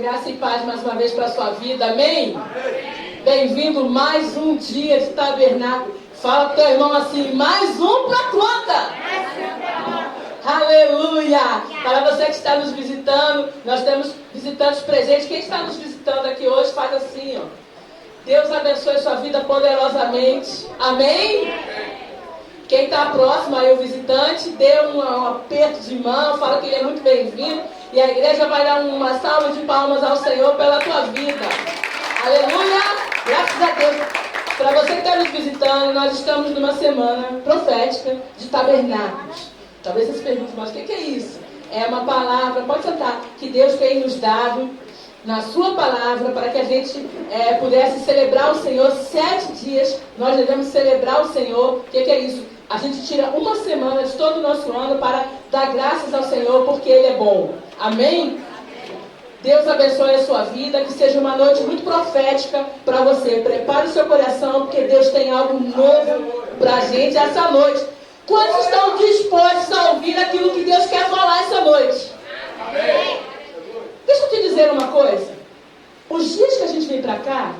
Graça e paz mais uma vez para a sua vida, amém? Bem-vindo mais um dia de tabernáculo. Fala para o teu irmão assim, mais um para a conta. Aleluia! Para você que está nos visitando, nós temos visitantes presentes. Quem está nos visitando aqui hoje, faz assim, ó. Deus abençoe sua vida poderosamente. Amém? Quem está próximo aí, o visitante, dê um aperto de mão, fala que ele é muito bem-vindo. E a igreja vai dar uma salva de palmas ao Senhor pela tua vida. Aleluia! Graças a Deus. Para você que está nos visitando, nós estamos numa semana profética de tabernáculos. Talvez você se pergunte, mas o que é isso? É uma palavra, pode sentar, que Deus tem nos dado na sua palavra para que a gente pudesse celebrar o Senhor 7 dias. Nós devemos celebrar o Senhor. O que é isso? A gente tira uma semana de todo o nosso ano para dar graças ao Senhor, porque Ele é bom. Amém? Deus abençoe a sua vida, que seja uma noite muito profética para você. Prepare o seu coração, porque Deus tem algo novo para a gente essa noite. Quantos estão dispostos a ouvir aquilo que Deus quer falar essa noite? Amém. Deixa eu te dizer uma coisa. Os dias que a gente vem para cá,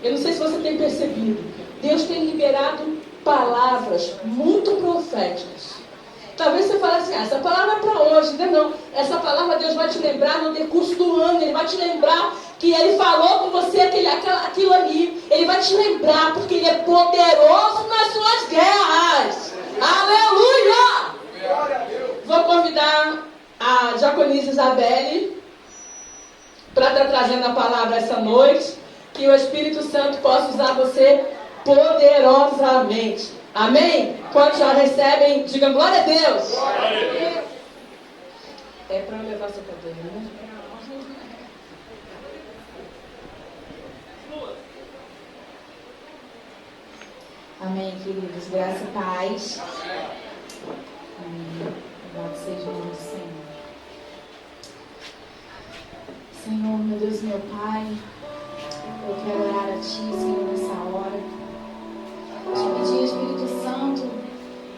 eu não sei se você tem percebido, Deus tem liberado palavras muito proféticas. Talvez você fale assim, essa palavra é para hoje, não. Essa palavra Deus vai te lembrar no decurso do ano. Ele vai te lembrar que Ele falou com você aquilo ali. Ele vai te lembrar porque Ele é poderoso nas suas guerras. Aleluia! Vou convidar a diaconisa Isabelle para estar trazendo a palavra essa noite. Que o Espírito Santo possa usar você poderosamente. Amém? Quando já recebem, digam glória a Deus. Glória. É para levar seu cadeira, né? Amém, queridos. Graça e paz. Amém. Louvado seja o nome do Senhor. Senhor, meu Deus, meu Pai, eu quero orar a Ti, Senhor, nessa hora. Te pedir, Espírito Santo,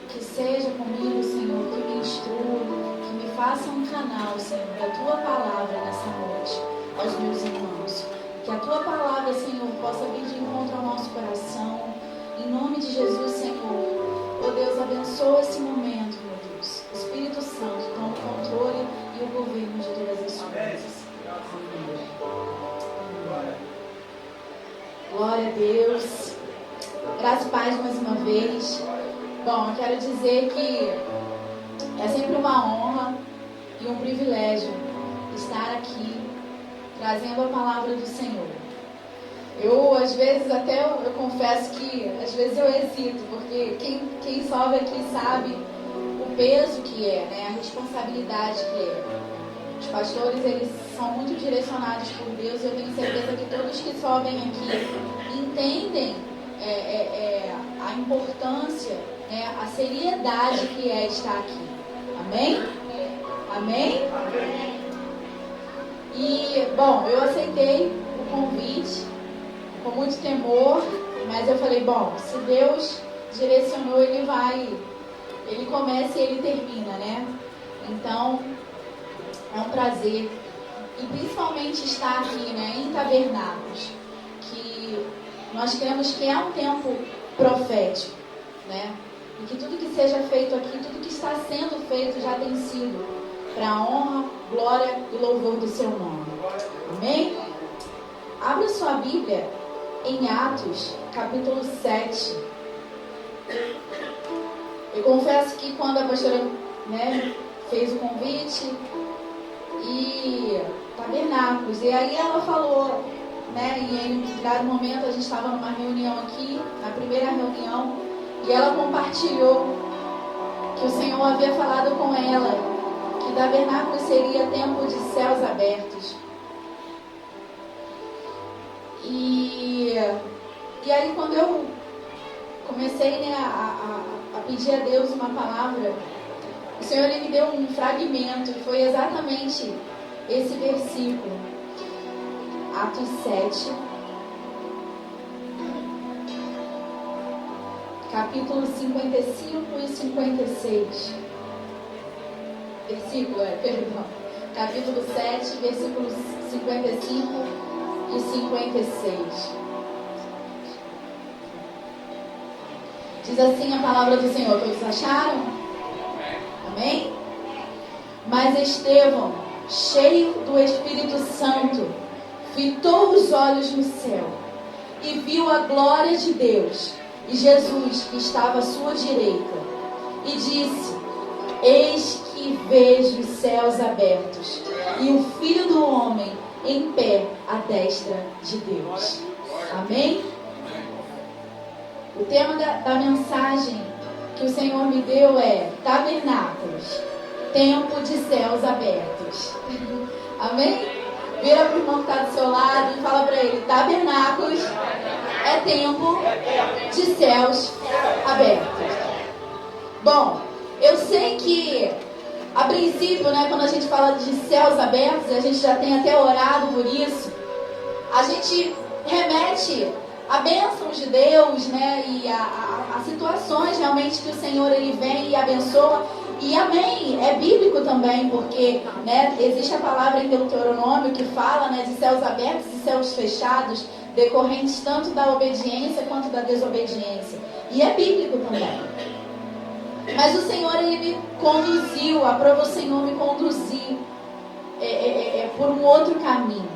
que seja comigo, Senhor, que me instrua, que me faça um canal, Senhor, da Tua palavra nessa noite, aos meus irmãos. Que a Tua palavra, Senhor, possa vir de encontro ao nosso coração. Em nome de Jesus, Senhor. Oh Deus, abençoa esse momento, meu Deus. Espírito Santo, toma o controle e o governo de todas as coisas. Amém. Glória a Deus. Graça e paz mais uma vez. Bom, eu quero dizer que é sempre uma honra e um privilégio estar aqui trazendo a palavra do Senhor. Eu, às vezes, eu confesso que às vezes eu hesito, porque quem sobe aqui sabe o peso que é, né? A responsabilidade que é. Os pastores, eles são muito direcionados por Deus e eu tenho certeza que todos que sobem aqui entendem a importância, né, a seriedade que é estar aqui. Amém? Amém? E, bom, eu aceitei o convite com muito temor, mas eu falei, bom, se Deus direcionou, Ele começa e Ele termina, né? Então, é um prazer. E principalmente estar aqui, né, em tabernáculos, que nós cremos que é um tempo profético, né? E que tudo que seja feito aqui, tudo que está sendo feito já tem sido para a honra, glória e louvor do seu nome. Amém? Abra sua Bíblia em Atos, capítulo 7. Eu confesso que quando a pastora, né, fez o convite e tabernáculos, e aí ela falou, né, e em dado momento a gente estava numa reunião aqui, na primeira reunião, e ela compartilhou que o Senhor havia falado com ela que tabernáculo seria tempo de céus abertos. E aí quando eu comecei, né, a pedir a Deus uma palavra, o Senhor, Ele me deu um fragmento, e foi exatamente esse versículo, Atos 7, capítulo 55 e 56. Capítulo 7, versículos 55 e 56. Diz assim a palavra do Senhor. Todos acharam? Amém? Mas Estevão, cheio do Espírito Santo, fitou os olhos no céu e viu a glória de Deus e Jesus que estava à sua direita, e disse: Eis que vejo os céus abertos e o Filho do Homem em pé à destra de Deus. Amém? O tema da mensagem que o Senhor me deu é tabernáculos, tempo de céus abertos. Amém? Vira para o irmão que está do seu lado e fala para ele: tabernáculos é tempo de céus abertos. Bom, eu sei que a princípio, né, quando a gente fala de céus abertos, a gente já tem até orado por isso, a gente remete a bênçãos de Deus, né, e a situações realmente que o Senhor ele vem e abençoa. E amém, é bíblico também, porque, né, existe a palavra em Deuteronômio que fala, né, de céus abertos e céus fechados, decorrentes tanto da obediência quanto da desobediência. E é bíblico também. Mas o Senhor ele me conduziu, aprova o Senhor me conduzir por um outro caminho.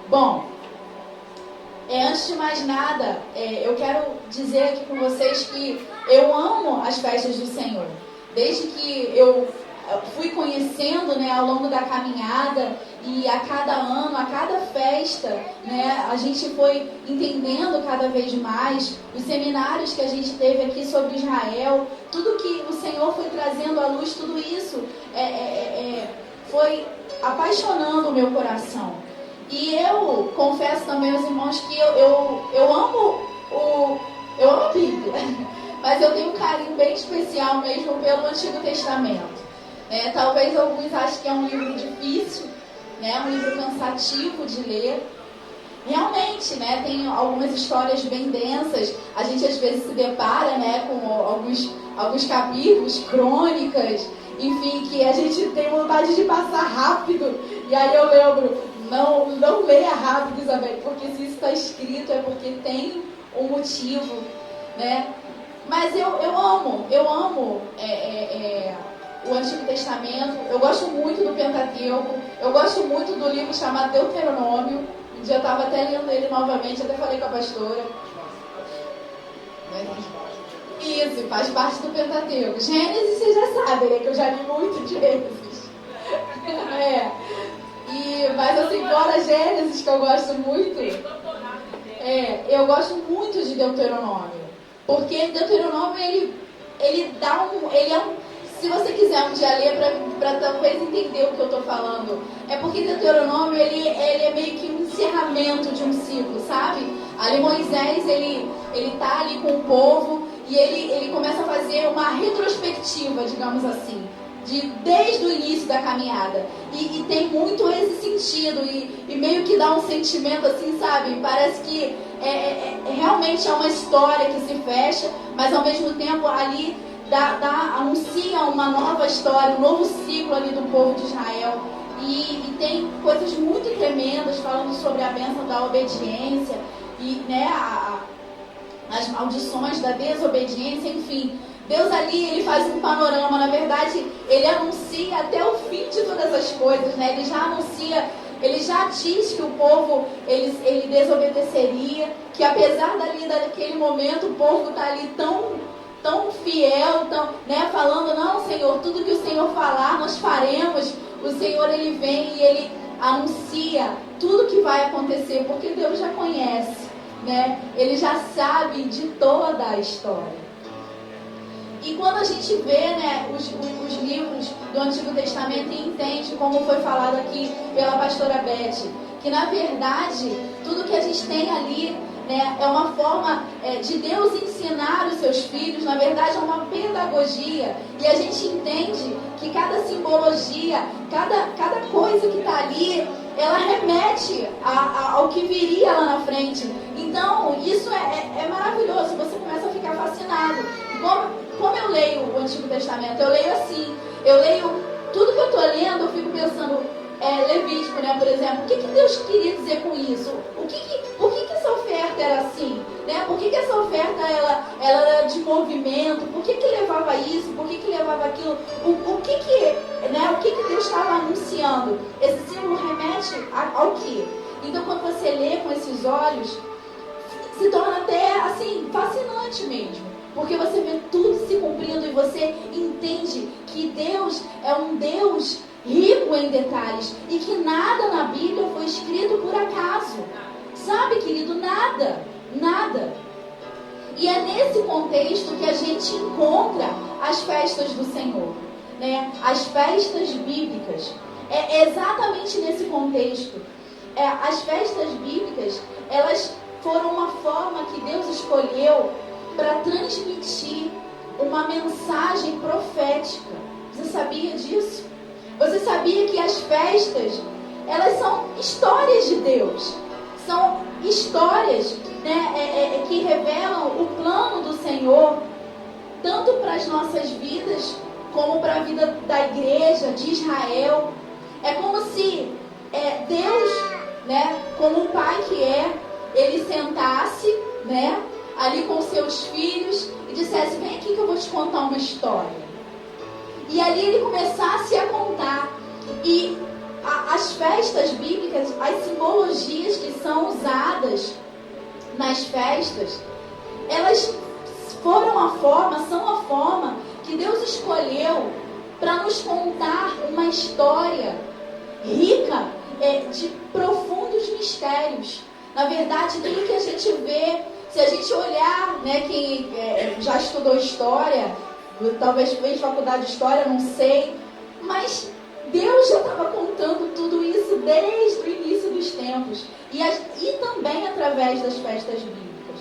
Bom, antes de mais nada, eu quero dizer aqui com vocês que eu amo as festas do Senhor. Desde que eu fui conhecendo, né, ao longo da caminhada, e a cada ano, a cada festa, né, a gente foi entendendo cada vez mais os seminários que a gente teve aqui sobre Israel, tudo que o Senhor foi trazendo à luz, tudo isso foi apaixonando o meu coração. E eu confesso também aos irmãos que eu amo a Bíblia, mas eu tenho um carinho bem especial mesmo pelo Antigo Testamento. Talvez alguns achem que é um livro difícil, né, um livro cansativo de ler. Realmente, né, tem algumas histórias bem densas. A gente às vezes se depara, né, com alguns capítulos, crônicas, enfim, que a gente tem vontade de passar rápido. E aí eu lembro: não leia rápido, Isabel, porque se isso está escrito é porque tem um motivo, né? Mas eu amo o Antigo Testamento. Eu gosto muito do Pentateuco. Eu gosto muito do livro chamado Deuteronômio. Um dia eu estava até lendo ele novamente, até falei com a pastora. Isso, faz parte do Pentateuco. Gênesis, vocês já sabem, né, que eu já li muito Gênesis. Mas assim, fora Gênesis, que eu gosto muito, eu gosto muito de Deuteronômio. Porque Deuteronômio, ele é um, se você quiser um dia ler para talvez entender o que eu estou falando, é porque Deuteronômio, ele é meio que um encerramento de um ciclo, sabe? Ali Moisés, ele tá ali com o povo e ele começa a fazer uma retrospectiva, digamos assim, desde o início da caminhada. E tem muito esse sentido, e meio que dá um sentimento assim, sabe? Parece que realmente é uma história que se fecha, mas ao mesmo tempo ali anuncia uma nova história, um novo ciclo ali do povo de Israel. E tem coisas muito tremendas falando sobre a bênção da obediência e, né, as maldições da desobediência, enfim. Deus ali, ele faz um panorama, na verdade, ele anuncia até o fim de todas as coisas, né? Ele já anuncia, ele já diz que o povo, ele desobedeceria, que apesar daquele momento, o povo está ali tão fiel, né, falando: não, Senhor, tudo que o Senhor falar, nós faremos. O Senhor, ele vem e ele anuncia tudo que vai acontecer, porque Deus já conhece, né? Ele já sabe de toda a história. E quando a gente vê, né, os livros do Antigo Testamento e entende, como foi falado aqui pela pastora Beth, que na verdade, tudo que a gente tem ali, né, é uma forma de Deus ensinar os seus filhos. Na verdade, é uma pedagogia. E a gente entende que cada simbologia, cada coisa que está ali, ela remete ao que viria lá na frente. Então, isso é maravilhoso. Você começa a ficar fascinado. Como eu leio o Antigo Testamento? Eu leio assim. Eu leio tudo que eu estou lendo, eu fico pensando: Levítico, né, por exemplo. O que Deus queria dizer com isso? Por que essa oferta era assim? Né? Por que essa oferta ela era de movimento? Por que levava isso? Por que levava aquilo? O que Deus estava anunciando? Esse símbolo remete ao quê? Então, quando você lê com esses olhos, se torna até assim fascinante mesmo, porque você vê tudo se cumprindo e você entende que Deus é um Deus rico em detalhes e que nada na Bíblia foi escrito por acaso. Sabe, querido, nada. E é nesse contexto que a gente encontra as festas do Senhor, né? As festas bíblicas. É exatamente nesse contexto. As festas bíblicas, elas foram uma forma que Deus escolheu para transmitir uma mensagem profética. Você sabia disso? Você sabia que as festas, elas são histórias de Deus? São histórias, né, que revelam o plano do Senhor, tanto para as nossas vidas, como para a vida da igreja, de Israel. É como se Deus, né, como o Pai que ele sentasse, né, ali com seus filhos e dissesse: vem aqui que eu vou te contar uma história. E ali ele começasse a contar. E as festas bíblicas, as simbologias que são usadas nas festas, elas são a forma que Deus escolheu para nos contar uma história rica de profundos mistérios. Na verdade, tudo que a gente vê, se a gente olhar, né, quem já estudou história, talvez fez faculdade de história, não sei, mas Deus já estava contando tudo isso desde o início dos tempos e também através das festas bíblicas.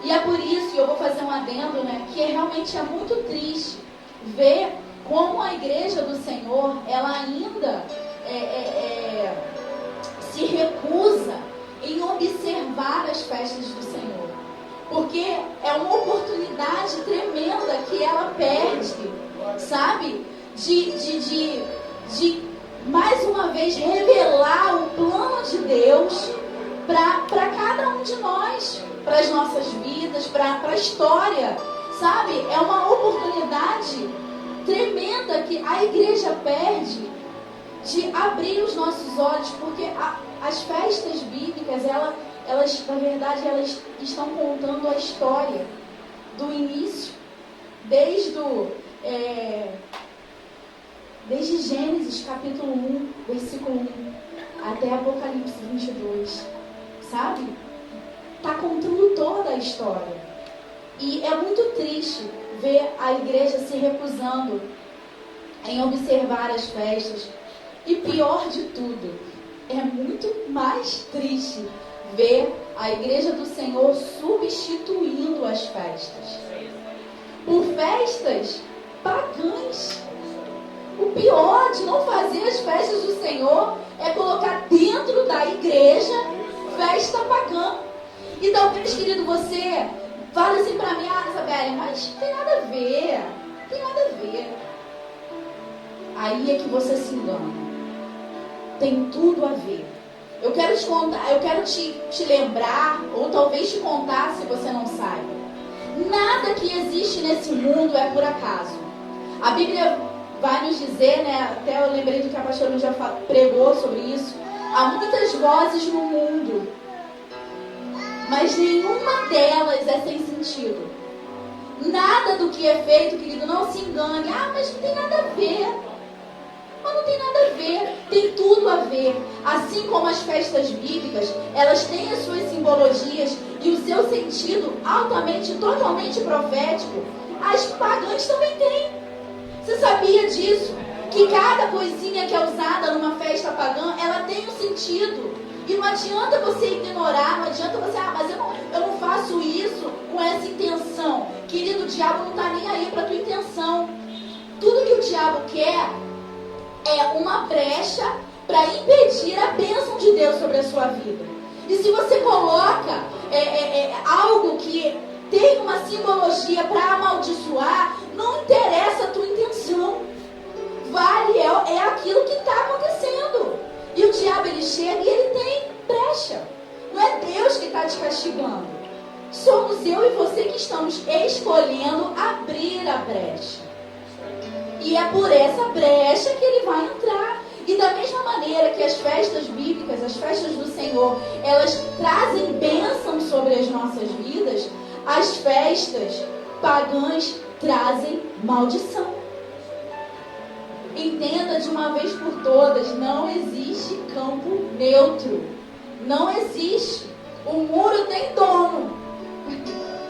E é por isso, e eu vou fazer um adendo, né, que realmente é muito triste ver como a igreja do Senhor, ela ainda se recusa em observar as festas do Senhor. Porque é uma oportunidade tremenda que ela perde, sabe? De mais uma vez revelar o plano de Deus para cada um de nós, para as nossas vidas, para a história, sabe? É uma oportunidade tremenda que a igreja perde de abrir os nossos olhos, porque as festas bíblicas, elas, na verdade, elas estão contando a história do início, desde Gênesis capítulo 1, versículo 1, até Apocalipse 22, sabe? Está contando toda a história. E é muito triste ver a igreja se recusando em observar as festas. E pior de tudo, é muito mais triste ver a igreja do Senhor substituindo as festas por festas pagãs. O pior de não fazer as festas do Senhor é colocar dentro da igreja festa pagã. E talvez, querido, você fale assim pra mim: Isabelle, mas tem nada a ver. Aí é que você se engana. Tem tudo a ver. Eu quero te contar, eu quero te lembrar, ou talvez te contar se você não saiba. Nada que existe nesse mundo é por acaso. A Bíblia vai nos dizer, né? Até eu lembrei do que a pastora já pregou sobre isso. Há muitas vozes no mundo, mas nenhuma delas é sem sentido. Nada do que é feito, querido, não se engane. Mas não tem nada a ver. Mas não tem nada a ver, tem tudo a ver. Assim como as festas bíblicas, elas têm as suas simbologias e o seu sentido altamente, totalmente profético, as pagãs também têm. Você sabia disso? Que cada coisinha que é usada numa festa pagã, ela tem um sentido. E não adianta você ignorar, não adianta você, mas eu não faço isso com essa intenção. Querido, o diabo não está nem aí para a tua intenção. Tudo que o diabo quer é uma brecha para impedir a bênção de Deus sobre a sua vida. E se você coloca algo que tem uma simbologia para amaldiçoar, não interessa a tua intenção. vale, é aquilo que está acontecendo. E o diabo, ele chega e ele tem brecha. Não é Deus que está te castigando. Somos eu e você que estamos escolhendo abrir a brecha. E é por essa brecha que ele vai entrar. E da mesma maneira que as festas bíblicas, as festas do Senhor, elas trazem bênção sobre as nossas vidas, as festas pagãs trazem maldição. Entenda de uma vez por todas, não existe campo neutro. Não existe. O muro tem dono.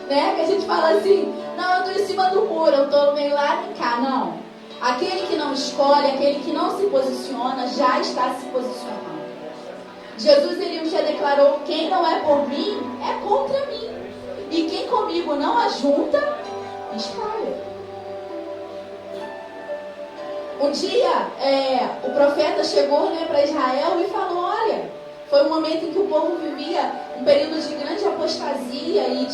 Né? Que a gente fala assim, não, eu estou em cima do muro, eu estou meio lá e cá. Não. Aquele que não escolhe, aquele que não se posiciona, já está se posicionando. Jesus, ele um dia declarou, quem não é por mim, é contra mim. E quem comigo não ajunta, espalha. Um dia, o profeta chegou, né, para Israel e falou, olha, foi um momento em que o povo vivia um período de grande apostasia e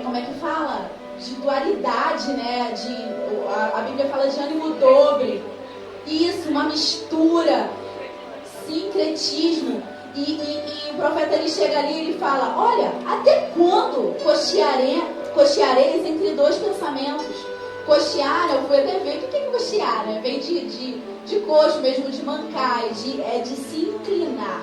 como é que fala? De dualidade, né? A Bíblia fala de ânimo dobre. Isso, uma mistura, sincretismo. E o profeta, ele chega ali e ele fala, olha, até quando cocheareis entre dois pensamentos? Cochear, eu fui até ver, o que é cochear, né? Vem de coxo mesmo, de mancar, de se inclinar.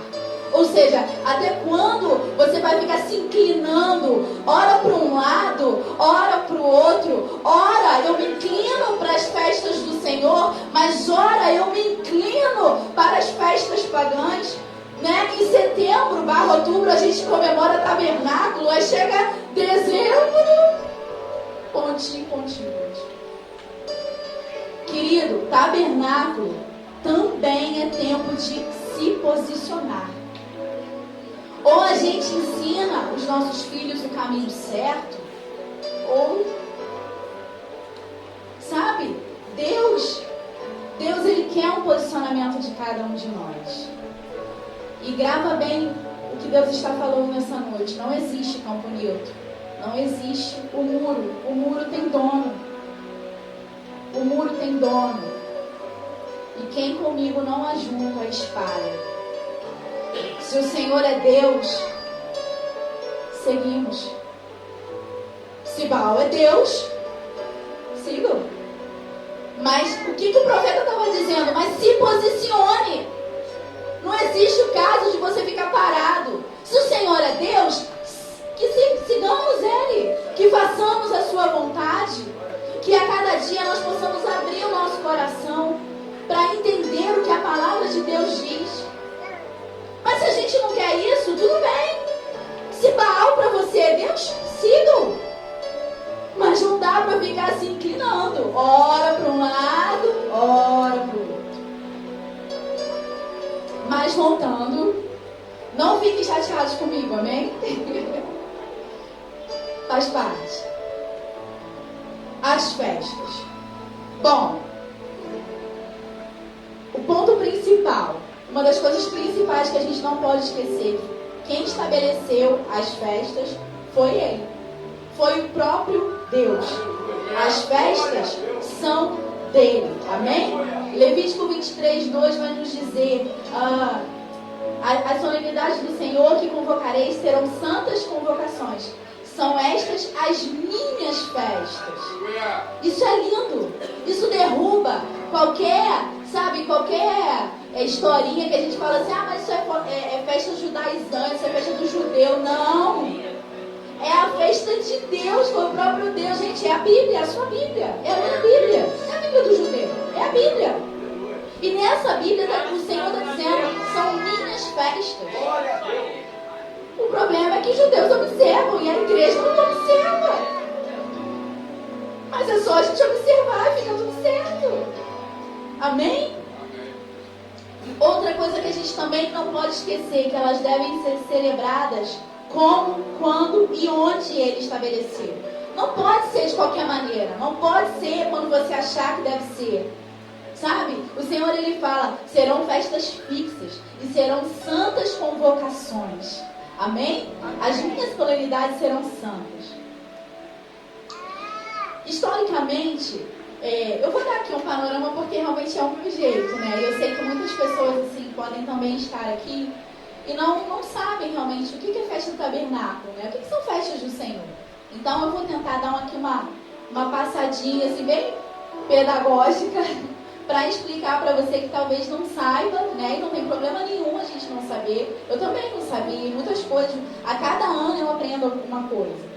Ou seja, até quando você vai ficar se inclinando, ora para um lado, ora para o outro, ora eu me inclino para as festas do Senhor, mas ora eu me inclino para as festas pagãs, né? Em setembro, outubro, a gente comemora tabernáculo, aí chega dezembro, pontinho. Querido, tabernáculo também é tempo de se posicionar. Ou a gente ensina os nossos filhos o caminho certo, ou, sabe, Deus ele quer um posicionamento de cada um de nós. E grava bem o que Deus está falando nessa noite. Não existe campo neutro. Não existe o muro. O muro tem dono. O muro tem dono. E quem comigo não ajunta, espalha. Se o Senhor é Deus, seguimos. Se Baal é Deus, sigam. Mas o que o profeta estava dizendo? Mas se posicione. Não existe o caso de você ficar parado. Se o Senhor é Deus, que sigamos Ele. Que façamos a sua vontade. Que a cada dia nós possamos abrir o nosso coração para entender o que a palavra de Deus diz. Mas se a gente não quer isso, tudo bem. Se Baal para você é Deus, sigam. Mas não dá para ficar se inclinando. Ora para um lado, ora para o outro. Mas voltando, não fiquem chateados comigo, amém? Faz parte. As festas. Bom, o ponto principal, uma das coisas principais que a gente não pode esquecer, quem estabeleceu as festas foi Ele. Foi o próprio Deus. As festas são dele. Amém? Levítico 23:2 vai nos dizer: as solenidades do Senhor que convocareis serão santas convocações. São estas as minhas festas. Isso é lindo. Isso derruba qualquer historinha que a gente fala assim, mas isso é festa judaizante, isso é festa do judeu. Não. É a festa de Deus, foi o próprio Deus. Gente, é a Bíblia, é a sua Bíblia. É a minha Bíblia. Não é a Bíblia do judeu, é a Bíblia. E nessa Bíblia o Senhor está dizendo, são minhas festas. O problema é que os judeus observam e a igreja não observa. Mas é só a gente observar e fica tudo certo. Amém? Outra coisa que a gente também não pode esquecer, que elas devem ser celebradas como, quando e onde Ele estabeleceu. Não pode ser de qualquer maneira. Não pode ser quando você achar que deve ser. Sabe? O Senhor, Ele fala, serão festas fixas e serão santas convocações. Amém? As minhas solenidades serão santas. Historicamente, eu vou dar aqui um panorama porque realmente é o meu jeito, né? Eu sei que muitas pessoas assim podem também estar aqui e não sabem realmente o que é festa do tabernáculo, né? O que são festas do Senhor. Então eu vou tentar dar aqui uma passadinha assim bem pedagógica para explicar para você que talvez não saiba, né? E não tem problema nenhum a gente não saber. Eu também não sabia, muitas coisas. A cada ano eu aprendo alguma coisa.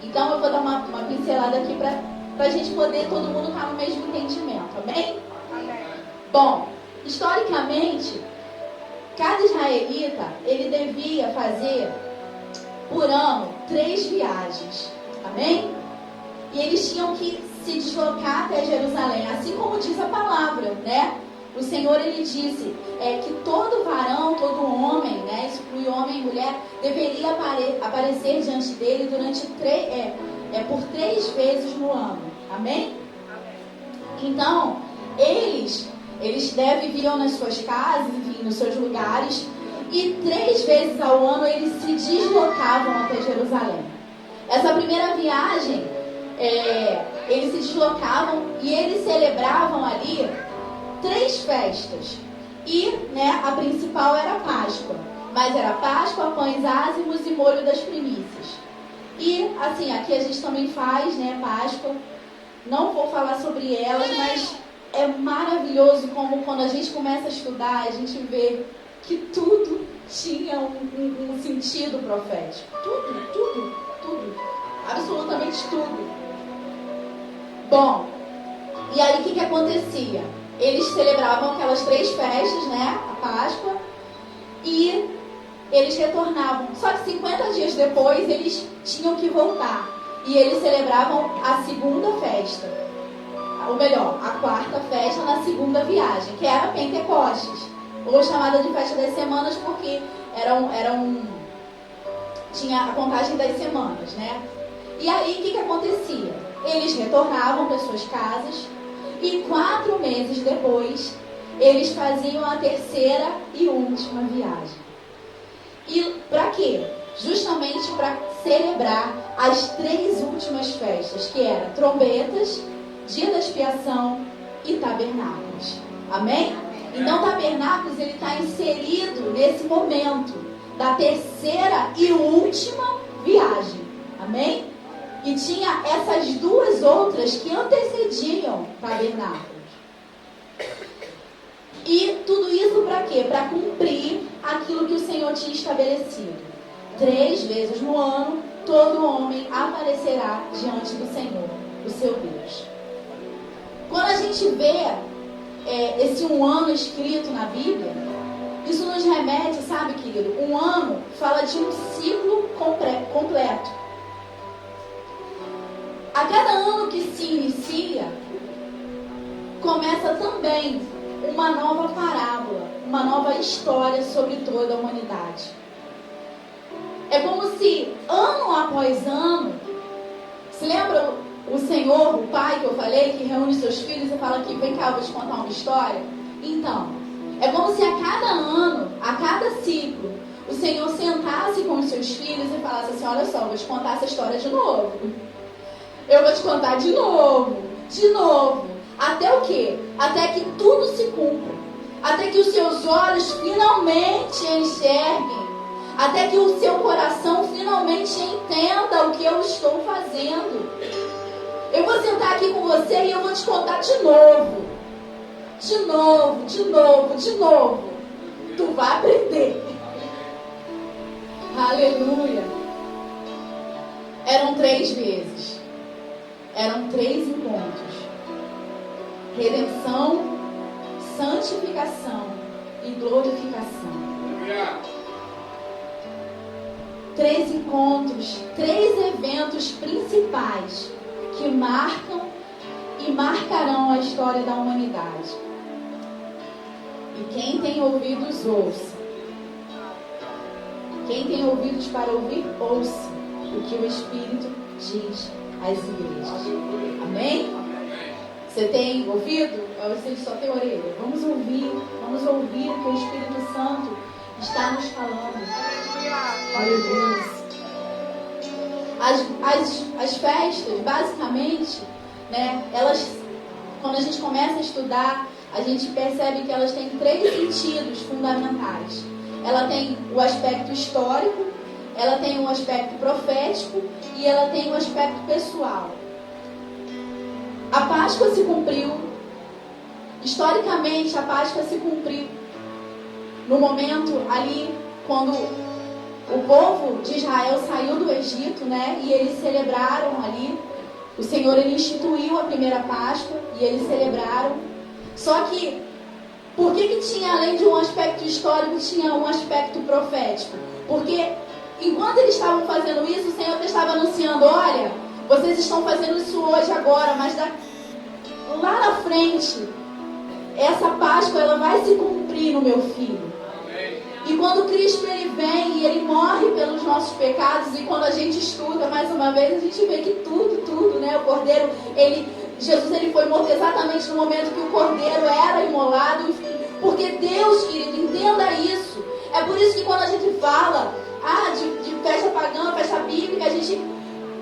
Então eu vou dar uma pincelada aqui para a gente poder todo mundo estar no mesmo entendimento, amém? Amém. Bom, historicamente, cada israelita, ele devia fazer por ano 3 viagens, amém? E eles tinham que se deslocar até Jerusalém, assim como diz a palavra, né? O Senhor, ele disse que todo varão, todo homem, né? Isso inclui homem e mulher, deveria aparecer diante dele durante por 3 vezes no ano, amém? Então, eles viviam nas suas casas, enfim, nos seus lugares, e 3 vezes ao ano eles se deslocavam até Jerusalém. Essa primeira viagem, eles se deslocavam e eles celebravam ali 3 festas. E, né, a principal era a Páscoa. Mas era Páscoa, pães ázimos e molho das primícias. E, assim, aqui a gente também faz, né, Páscoa. Não vou falar sobre elas, mas é maravilhoso como quando a gente começa a estudar, a gente vê que tudo tinha um sentido profético. Tudo. Absolutamente tudo. Bom, e aí o que acontecia? Eles celebravam aquelas 3 festas, né? A Páscoa. E eles retornavam. Só que 50 dias depois eles tinham que voltar. E eles celebravam a segunda festa. Ou melhor, a 4ª festa na segunda viagem, que era Pentecostes. Ou chamada de Festa das Semanas, porque tinha a contagem das semanas, né? E aí, o que acontecia? Eles retornavam para suas casas e 4 meses depois, eles faziam a 3ª e última viagem. E para quê? Justamente para celebrar as 3 últimas festas, que eram trombetas, dia da expiação e tabernáculos. Amém? Então, tabernáculos, ele está inserido nesse momento da 3ª e última viagem. Amém? E tinha essas 2 outras que antecediam tabernáculos. E tudo isso para quê? Para cumprir aquilo que o Senhor tinha estabelecido. 3 vezes no ano, todo homem aparecerá diante do Senhor, o seu Deus. Quando a gente vê esse um ano escrito na Bíblia, isso nos remete, sabe, querido? Um ano fala de um ciclo completo. A cada ano que se inicia, começa também uma nova parábola, uma nova história sobre toda a humanidade. É como se, ano após ano, se lembra o Senhor, o Pai que eu falei, que reúne seus filhos e fala que vem cá, eu vou te contar uma história? Então, é como se a cada ano, a cada ciclo, o Senhor sentasse com os seus filhos e falasse assim: olha só, eu vou te contar essa história de novo. Eu vou te contar de novo. Até o quê? Até que tudo se cumpra. Até que os seus olhos finalmente enxerguem. Até que o seu coração finalmente entenda o que eu estou fazendo. Eu vou sentar aqui com você e eu vou te contar de novo. De novo. Tu vai aprender. Aleluia. Eram 3 vezes. Eram 3 encontros. Redenção, santificação e glorificação. 3 encontros, 3 eventos principais que marcam e marcarão a história da humanidade. E quem tem ouvidos, ouça. Quem tem ouvidos para ouvir, ouça o que o Espírito diz às igrejas. Amém? Você tem ouvido? Ou você só tem orelha? Vamos ouvir o que o Espírito Santo está nos falando. Aleluia. As festas, basicamente, né, elas quando a gente começa a estudar, a gente percebe que elas têm 3 sentidos fundamentais. Ela tem o aspecto histórico, ela tem um aspecto profético e ela tem um aspecto pessoal. A Páscoa se cumpriu, historicamente a Páscoa se cumpriu no momento ali quando o povo de Israel saiu do Egito, né? E eles celebraram ali. O Senhor, ele instituiu a primeira Páscoa e eles celebraram. Só que, por que tinha, além de um aspecto histórico, tinha um aspecto profético? Porque, enquanto eles estavam fazendo isso, o Senhor estava anunciando, olha, vocês estão fazendo isso hoje, agora, mas lá na frente, essa Páscoa, ela vai se cumprir no meu filho. E quando Cristo ele vem e ele morre pelos nossos pecados, e quando a gente estuda mais uma vez, a gente vê que tudo, né? O Cordeiro, Jesus ele foi morto exatamente no momento que o Cordeiro era imolado, porque Deus, querido, entenda isso. É por isso que quando a gente fala de festa pagã, festa bíblica, a gente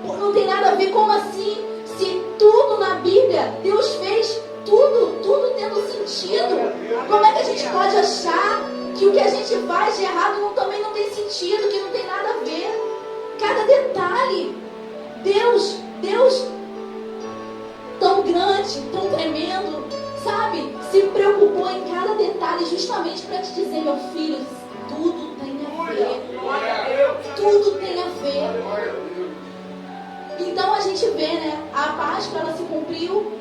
não tem nada a ver. Como assim? Se tudo na Bíblia, Deus fez tudo tendo sentido, como é que a gente pode achar que o que a gente faz de errado também não tem sentido, que não tem nada a ver? Cada detalhe, Deus tão grande, tão tremendo, sabe? Se preocupou em cada detalhe justamente para te dizer, meu filho, tudo tem a ver. Tudo tem a ver. Então a gente vê, né? A Páscoa, ela se cumpriu.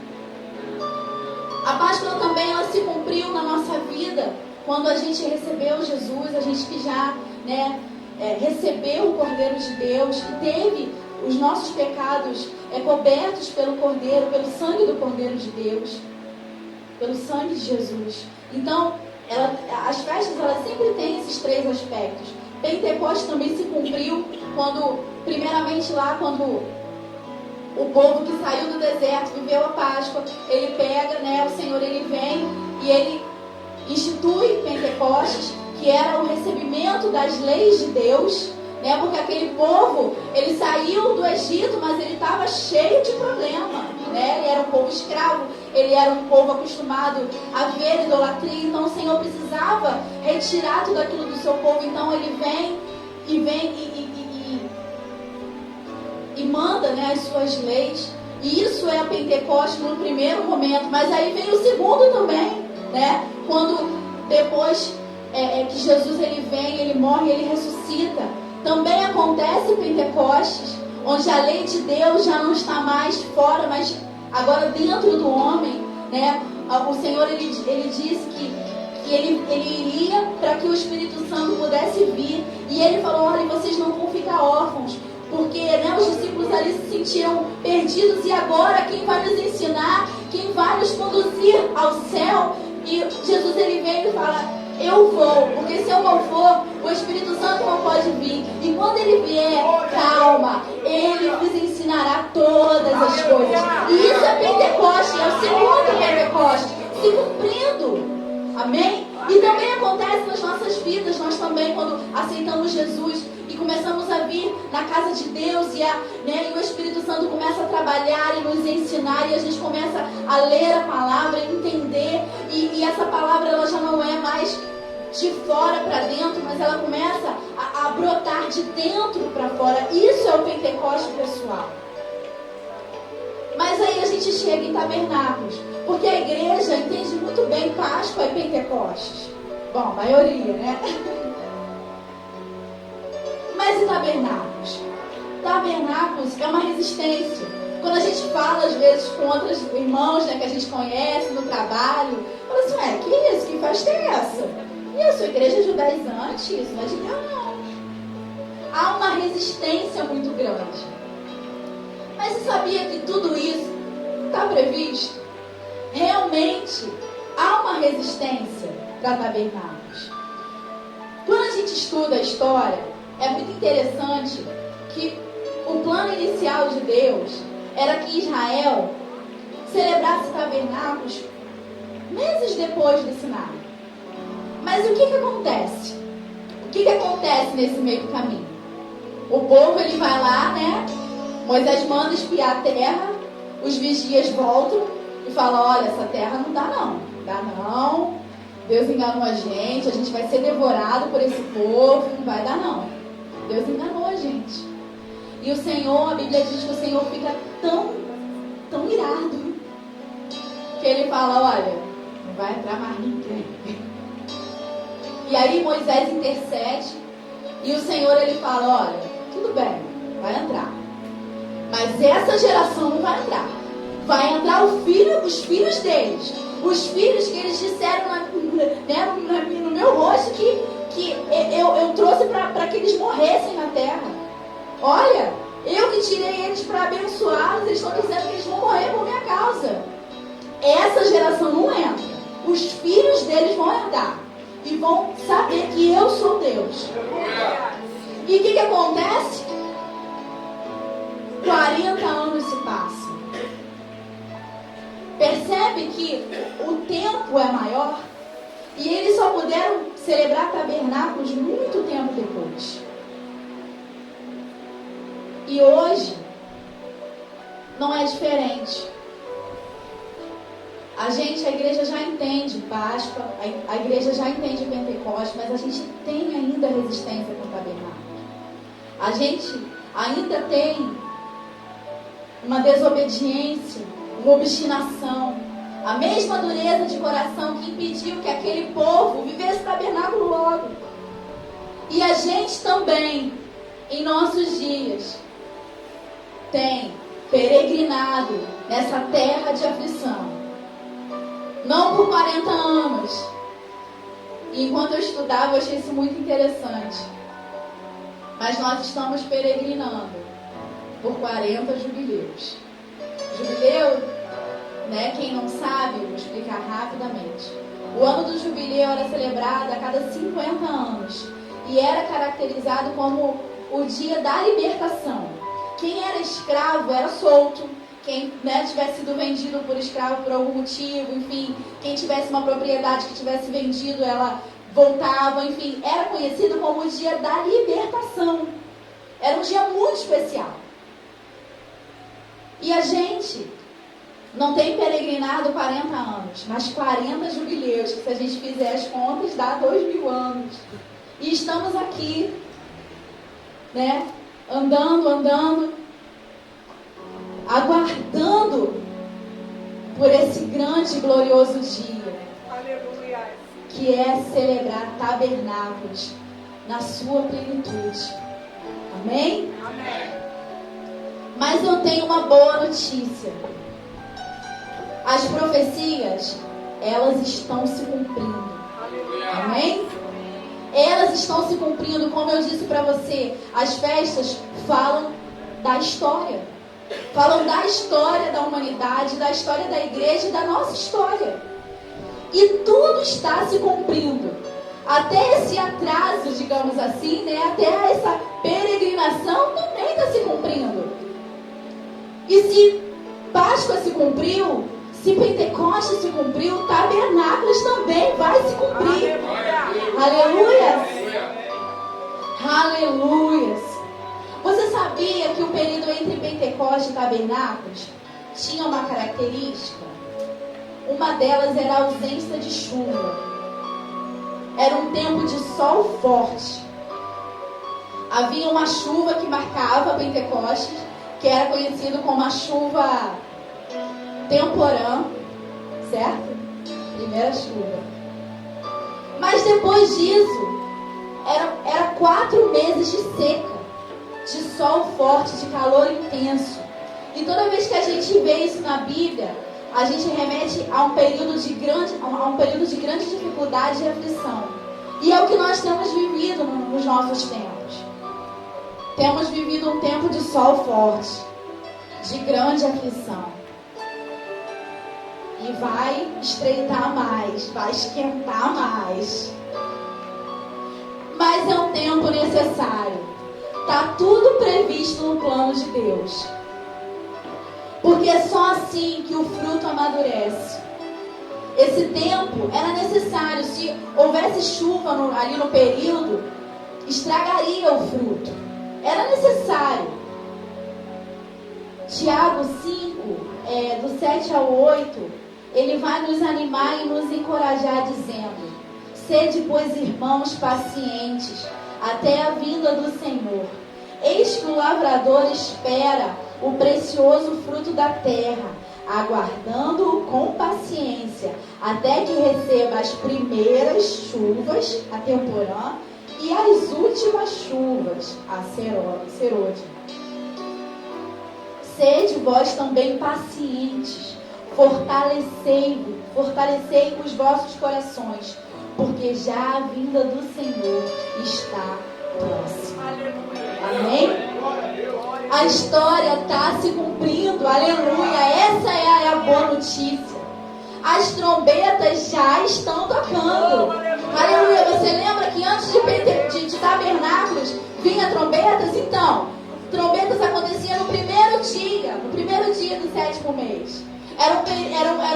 A Páscoa também, ela se cumpriu na nossa vida. Quando a gente recebeu Jesus, a gente que já, né, recebeu o Cordeiro de Deus, que teve os nossos pecados cobertos pelo Cordeiro, pelo sangue do Cordeiro de Deus, pelo sangue de Jesus. Então, as festas, elas sempre têm esses 3 aspectos. Pentecostes também se cumpriu quando, primeiramente lá, quando o povo que saiu do deserto, viveu a Páscoa, ele pega, né, o Senhor, ele vem e ele institui Pentecostes, que era o recebimento das leis de Deus, né? Porque aquele povo, ele saiu do Egito, mas ele estava cheio de problema, né? Ele era um povo escravo, ele era um povo acostumado a ver idolatria, então o Senhor precisava retirar tudo aquilo do seu povo. Então ele vem e manda, né, as suas leis. E isso é a Pentecostes no primeiro momento, mas aí vem o segundo também, né? Quando depois que Jesus ele vem, ele morre, ele ressuscita, também acontece Pentecostes, onde a lei de Deus já não está mais fora, mas agora dentro do homem, né? O Senhor ele disse que ele iria para que o Espírito Santo pudesse vir, e ele falou, olha, vocês não vão ficar órfãos, porque, né, os discípulos ali se sentiam perdidos, e agora quem vai nos ensinar, quem vai nos conduzir ao céu? E Jesus ele vem e fala, eu vou, porque se eu não for, o Espírito Santo não pode vir. E quando ele vier, calma, ele vos ensinará todas as coisas. E isso é Pentecostes, é o segundo Pentecostes se cumprindo. Amém? E também acontece nas nossas vidas. Nós também, quando aceitamos Jesus e começamos a vir na casa de Deus, e o Espírito Santo começa a trabalhar e nos ensinar, e a gente começa a ler a palavra, entender, e essa palavra ela já não é mais de fora para dentro, mas ela começa a brotar de dentro para fora. Isso é o Pentecostes pessoal. Mas aí a gente chega em tabernáculos, porque a igreja entende muito bem Páscoa e Pentecostes. Bom, a maioria, né? Mas e tabernáculos? Tabernáculos é uma resistência. Quando a gente fala, às vezes, com outros irmãos, né, que a gente conhece no trabalho, fala assim, que isso? Que festa é essa? Isso, igreja judaizante, isso não é de Deus, não. Há uma resistência muito grande. Mas você sabia que tudo isso está previsto? Realmente há uma resistência para tabernáculos. Quando a gente estuda a história, é muito interessante que o plano inicial de Deus era que Israel celebrasse tabernáculos meses depois do Sinai. Mas o que acontece? O que acontece nesse meio do caminho? O povo ele vai lá, né? Moisés manda espiar a terra, os vigias voltam, e fala, olha, essa terra não dá não. Deus enganou a gente vai ser devorado por esse povo, não vai dar não. Deus enganou a gente. E o Senhor, a Bíblia diz que o Senhor fica tão irado, que ele fala, olha, não vai entrar mais ninguém. E aí Moisés intercede, e o Senhor, ele fala, olha, tudo bem, vai entrar. Mas essa geração não vai entrar. Vai entrar os filhos deles. Os filhos que eles disseram no meu rosto que eu trouxe para que eles morressem na terra. Olha, eu que tirei eles para abençoá-los, eles estão dizendo que eles vão morrer por minha causa. Essa geração não entra. Os filhos deles vão herdar. E vão saber que eu sou Deus. E o que acontece? 40 anos se passam. Percebe que o tempo é maior e eles só puderam celebrar tabernáculos muito tempo depois. E hoje não é diferente. A igreja já entende Páscoa, a igreja já entende Pentecostes, mas a gente tem ainda resistência com o tabernáculo. A gente ainda tem uma desobediência, uma obstinação, a mesma dureza de coração que impediu que aquele povo vivesse tabernáculo logo. E a gente também, em nossos dias, tem peregrinado nessa terra de aflição. Não por 40 anos. E enquanto eu estudava, eu achei isso muito interessante. Mas nós estamos peregrinando por 40 jubileus. Jubileu, né? Quem não sabe, vou explicar rapidamente. O ano do jubileu era celebrado a cada 50 anos. E era caracterizado como o dia da libertação. Quem era escravo era solto. Quem tivesse sido vendido por escravo por algum motivo, enfim, quem tivesse uma propriedade que tivesse vendido, ela voltava, enfim, era conhecido como o dia da libertação. Era um dia muito especial. E a gente não tem peregrinado 40 anos, mas 40 jubileus, que se a gente fizer as contas, dá 2.000 anos. E estamos aqui, né, andando, aguardando por esse grande e glorioso dia. Aleluia. Que é celebrar tabernáculos na sua plenitude. Amém? Amém. Mas eu tenho uma boa notícia. As profecias, elas estão se cumprindo. Aleluia. Amém? Elas estão se cumprindo, como eu disse para você. As festas falam da história. Falam da história da humanidade, da história da igreja e da nossa história. E tudo está se cumprindo. Até esse atraso, digamos assim, né? Até essa peregrinação também está se cumprindo. E se Páscoa se cumpriu, se Pentecostes se cumpriu, Tabernáculos também vai se cumprir. Aleluia! Aleluia! Você sabia que o período entre Pentecostes e Tabernáculos tinha uma característica? Uma delas era a ausência de chuva. Era um tempo de sol forte. Havia uma chuva que marcava Pentecostes, que era conhecido como a chuva temporã, certo? Primeira chuva. Mas depois disso, era 4 meses de seca, de sol forte, de calor intenso. E toda vez que a gente vê isso na Bíblia, a gente remete a um período de grande dificuldade e aflição. E é o que nós temos vivido nos nossos tempos. Temos vivido um tempo de sol forte, de grande aflição. E vai estreitar mais, vai esquentar mais. Mas é um tempo necessário. Está tudo previsto no plano de Deus. Porque é só assim que o fruto amadurece. Esse tempo era necessário. Se houvesse chuva ali no período, estragaria o fruto. Era necessário. Tiago 5, do 7 ao 8, ele vai nos animar e nos encorajar dizendo: sede, pois, irmãos, pacientes, até a vinda do Senhor. Eis que o lavrador espera o precioso fruto da terra, aguardando-o com paciência, até que receba as primeiras chuvas, a temporã, e as últimas chuvas, a serôdia. Sede vós também pacientes, fortalecei os vossos corações, porque já a vinda do Senhor está próxima. Amém? A história está se cumprindo, aleluia. Essa é a boa notícia. As trombetas já estão tocando, aleluia. Você lembra que antes de tabernáculos vinha trombetas? Então, trombetas aconteciam no primeiro dia do 7º mês. Era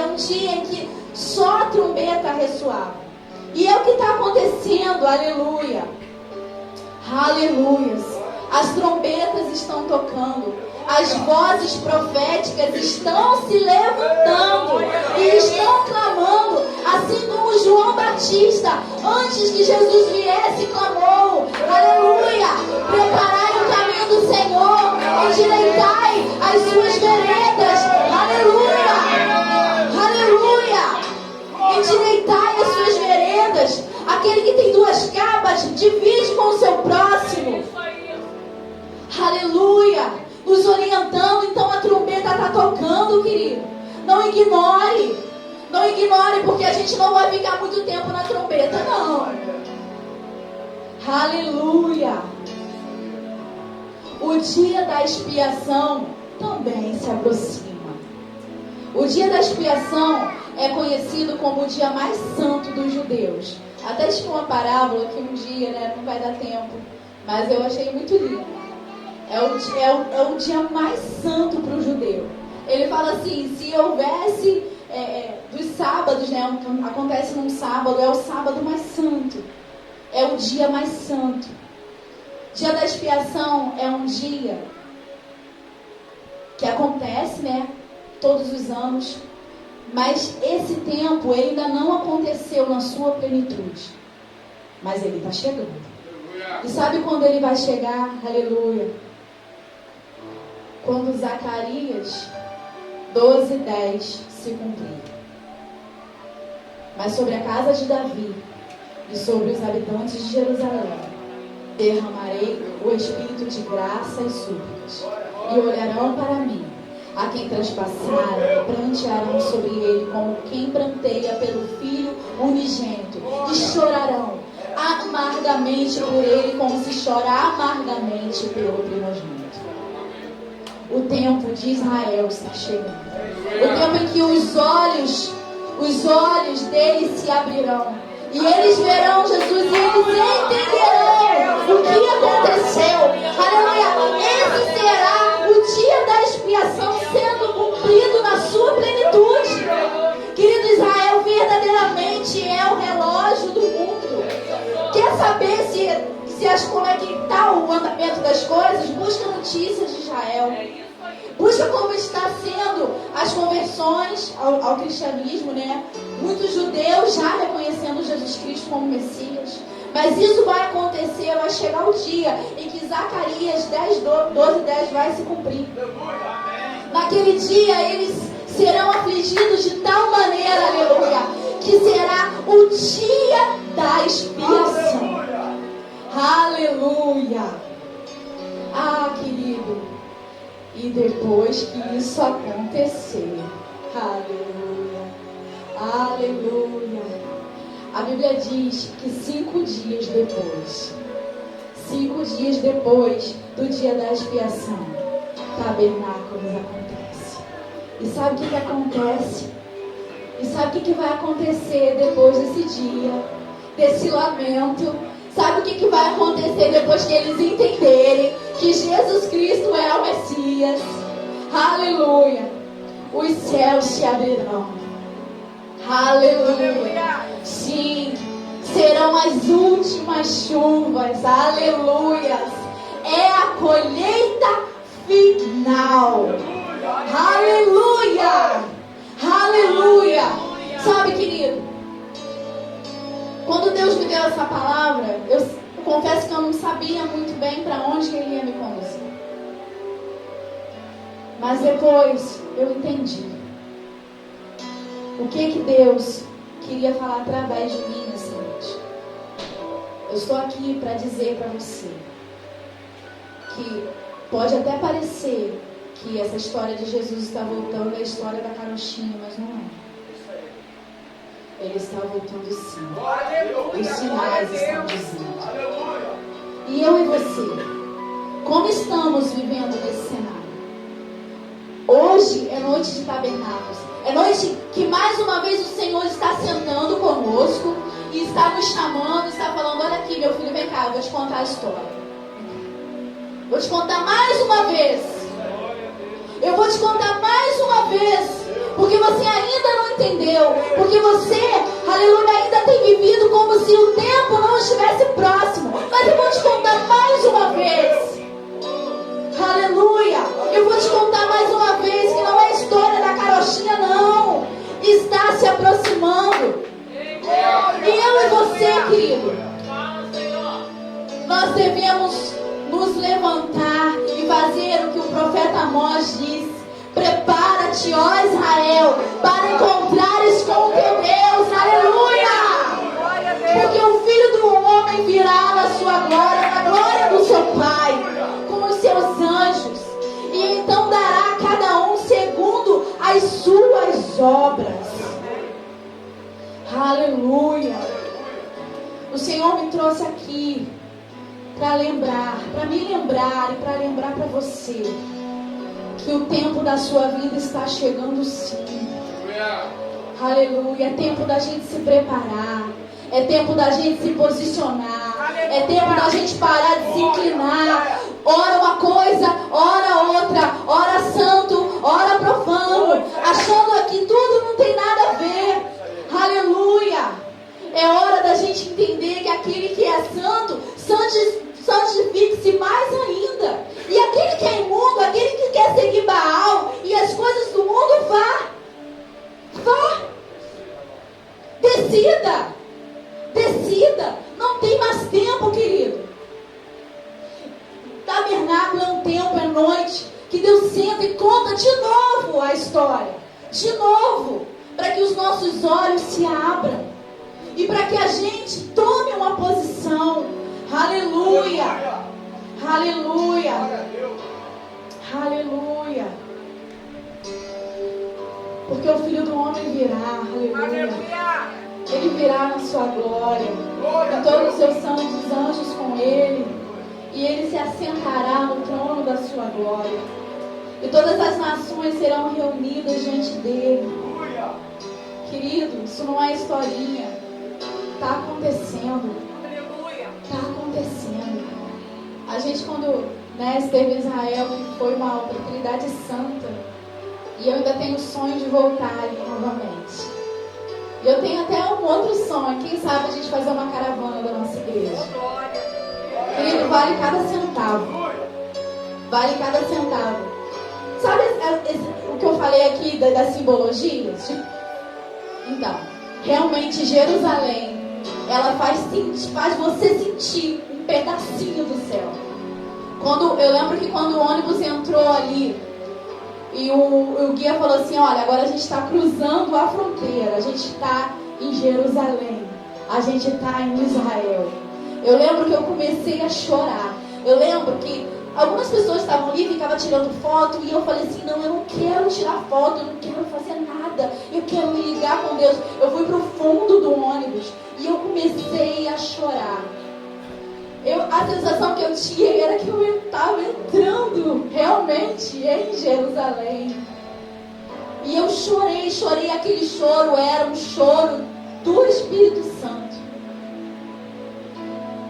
um dia em que só a trombeta ressoava. E é o que está acontecendo, aleluia. Aleluias. As trombetas estão tocando. As vozes proféticas estão se levantando e estão clamando, assim como João Batista, antes que Jesus viesse, clamou: aleluia, preparai o caminho do Senhor, endireitai as suas veredas, aleluia, aleluia, endireitai as suas veredas. Aquele que tem duas capas, divide com o seu próximo, aleluia, nos orientando. Então a trombeta está tocando, querido. Não ignore, porque a gente não vai ficar muito tempo na trombeta, não. Aleluia. O dia da expiação também se aproxima. O dia da expiação é conhecido como o dia mais santo dos judeus. Até tinha uma parábola que um dia, não vai dar tempo, mas eu achei muito lindo. É o dia mais santo para o judeu. Ele fala assim: se houvesse dos sábados, acontece num sábado, é o sábado mais santo, é o dia mais santo. Dia da expiação é um dia que acontece, todos os anos, mas esse tempo ele ainda não aconteceu na sua plenitude, mas ele está chegando. E sabe quando ele vai chegar? Aleluia. Quando Zacarias 12:10 se cumprir. Mas sobre a casa de Davi e sobre os habitantes de Jerusalém derramarei o espírito de graça e súplicas, e olharão para mim. A quem traspassaram, prantearão sobre ele como quem pranteia pelo filho unigênito, e chorarão amargamente por ele, como se chora amargamente pelo primogênito. O tempo de Israel está chegando. O tempo em que os olhos deles se abrirão. E eles verão Jesus e eles entenderão o que aconteceu. Aleluia. Esse será o dia da expiação sendo cumprido na sua plenitude. Querido, Israel verdadeiramente é o relógio do mundo. Quer saber como é que está o andamento das coisas? Busca notícias de Israel. Busca como está sendo as conversões ao cristianismo, Muitos judeus já reconhecendo Jesus Cristo como Messias. Mas isso vai acontecer, vai chegar o dia em que Zacarias 12:10 vai se cumprir. Naquele dia eles serão afligidos de tal maneira, aleluia, que será o dia da expiação. Aleluia. Ah, querido, e depois que isso acontecer, aleluia, aleluia, a Bíblia diz que 5 dias depois do dia da expiação, tabernáculos acontece. E sabe o que acontece? E sabe o que vai acontecer depois desse dia, desse lamento? Sabe o que vai acontecer depois que eles entenderem que Jesus Cristo é o Messias? Aleluia. Os céus se abrirão. Aleluia. Sim, serão as últimas chuvas. Aleluia. É a colheita final. Aleluia! Aleluia! Sabe, querido, quando Deus me deu essa palavra, eu confesso que eu não sabia muito bem para onde Ele ia me conduzir. Mas depois eu entendi o que Deus queria falar através de mim nessa noite. Eu estou aqui para dizer para você que pode até parecer que essa história de Jesus está voltando à história da carochinha, mas não é. Ele está voltando sim. Os sinais estão dizendo. E eu e você, como estamos vivendo nesse cenário? Hoje é noite de tabernáculos. É noite que mais uma vez o Senhor está sentando conosco e está nos chamando, está falando: olha aqui, meu filho, vem cá, eu vou te contar a história. Vou te contar mais uma vez. Eu vou te contar mais uma vez. Porque você ainda não entendeu. Porque você, aleluia, ainda tem vivido como se o tempo não estivesse próximo. Mas eu vou te contar mais uma vez. Aleluia. Eu vou te contar mais uma vez que não é a história da carochinha, não. Está se aproximando. E eu e você, querido, nós devemos nos levantar e fazer o que o profeta Amós disse: prepara-te, ó Israel, para encontrares com o teu Deus. Aleluia! Porque o Filho do Homem virá na sua glória, na glória do seu Pai, com os seus anjos, e então dará a cada um segundo as suas obras. Aleluia! O Senhor me trouxe aqui para lembrar, para me lembrar e para lembrar para você que o tempo da sua vida está chegando sim. Aleluia. É tempo da gente se preparar. É tempo da gente se posicionar. É tempo da gente parar de se inclinar. Ora uma coisa, ora outra. Ora santo, ora profano. Achando que tudo não tem nada a ver. Aleluia. É hora da gente entender que aquele que é santo, santifique-se mais ainda. E aquele que é imundo, aquele que quer seguir Baal e as coisas do mundo, vá. Decida. Não tem mais tempo, querido. Tabernáculo é um tempo, é noite que Deus senta e conta de novo a história. De novo. Para que os nossos olhos se abram. E para que a gente tome uma posição. Aleluia. Aleluia. Aleluia. Porque o Filho do Homem virá. Aleluia. Ele virá na sua glória. E todos os seus santos anjos com ele. E ele se assentará no trono da sua glória. E todas as nações serão reunidas diante dele. Querido, isso não é historinha. Está acontecendo. Está acontecendo. A gente, quando esteve em Israel, foi uma oportunidade santa. E eu ainda tenho o sonho de voltar ali novamente. E eu tenho até um outro sonho. Quem sabe a gente fazer uma caravana da nossa igreja. Querido, vale cada centavo. Vale cada centavo. Sabe o que eu falei aqui das simbologias? Então, realmente Jerusalém, ela faz você sentir um pedacinho do céu. Eu lembro que quando o ônibus entrou ali, e o guia falou assim: olha, agora a gente está cruzando a fronteira, a gente está em Jerusalém, a gente está em Israel. Eu lembro que eu comecei a chorar. Eu lembro que algumas pessoas estavam ali, ficavam tirando foto, e eu falei assim: não, eu não quero tirar foto, eu não quero fazer nada, eu quero me ligar com Deus. Eu fui para o fundo do ônibus e eu comecei a chorar. A sensação que eu tinha era que eu estava entrando realmente em Jerusalém. E eu chorei. Aquele choro era um choro do Espírito Santo.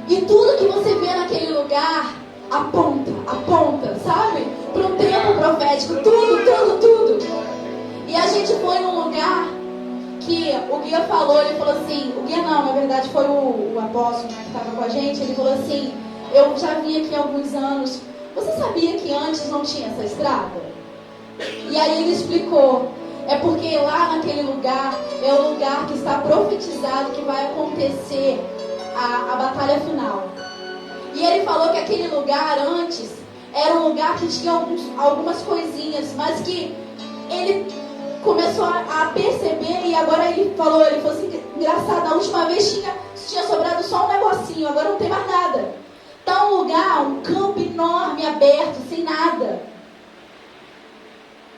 E tudo que você vê naquele lugar aponta, sabe? Para um tempo profético. Tudo. E a gente foi num lugar que o guia falou, ele falou assim, o guia não, na verdade foi o apóstolo, que estava com a gente, ele falou assim: eu já vim aqui há alguns anos, você sabia que antes não tinha essa estrada? E aí ele explicou, é porque lá naquele lugar é o lugar que está profetizado que vai acontecer a batalha final. E ele falou que aquele lugar antes era um lugar que tinha algumas coisinhas, mas que ele começou a perceber, e agora ele falou assim, engraçado, a última vez tinha sobrado só um negocinho, agora não tem mais nada. Tá um lugar, um campo enorme, aberto, sem nada.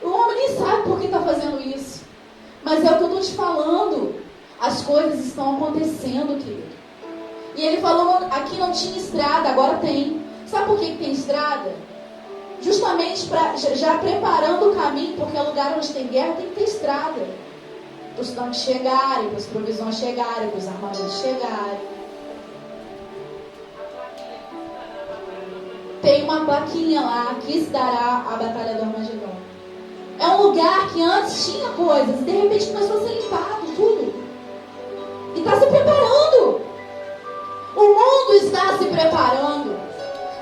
O homem nem sabe por que está fazendo isso. Mas é o que eu estou te falando. As coisas estão acontecendo, querido. E ele falou, aqui não tinha estrada, agora tem. Sabe por que tem estrada? Justamente para já preparando o caminho, porque é lugar onde tem guerra tem que ter estrada. Para os tanques chegarem, para as provisões chegarem, para os armamentos chegarem. Tem uma plaquinha lá, aqui se dará a batalha do Armagedon. É um lugar que antes tinha coisas, e de repente começou a ser limpado tudo. E está se preparando. O mundo está se preparando.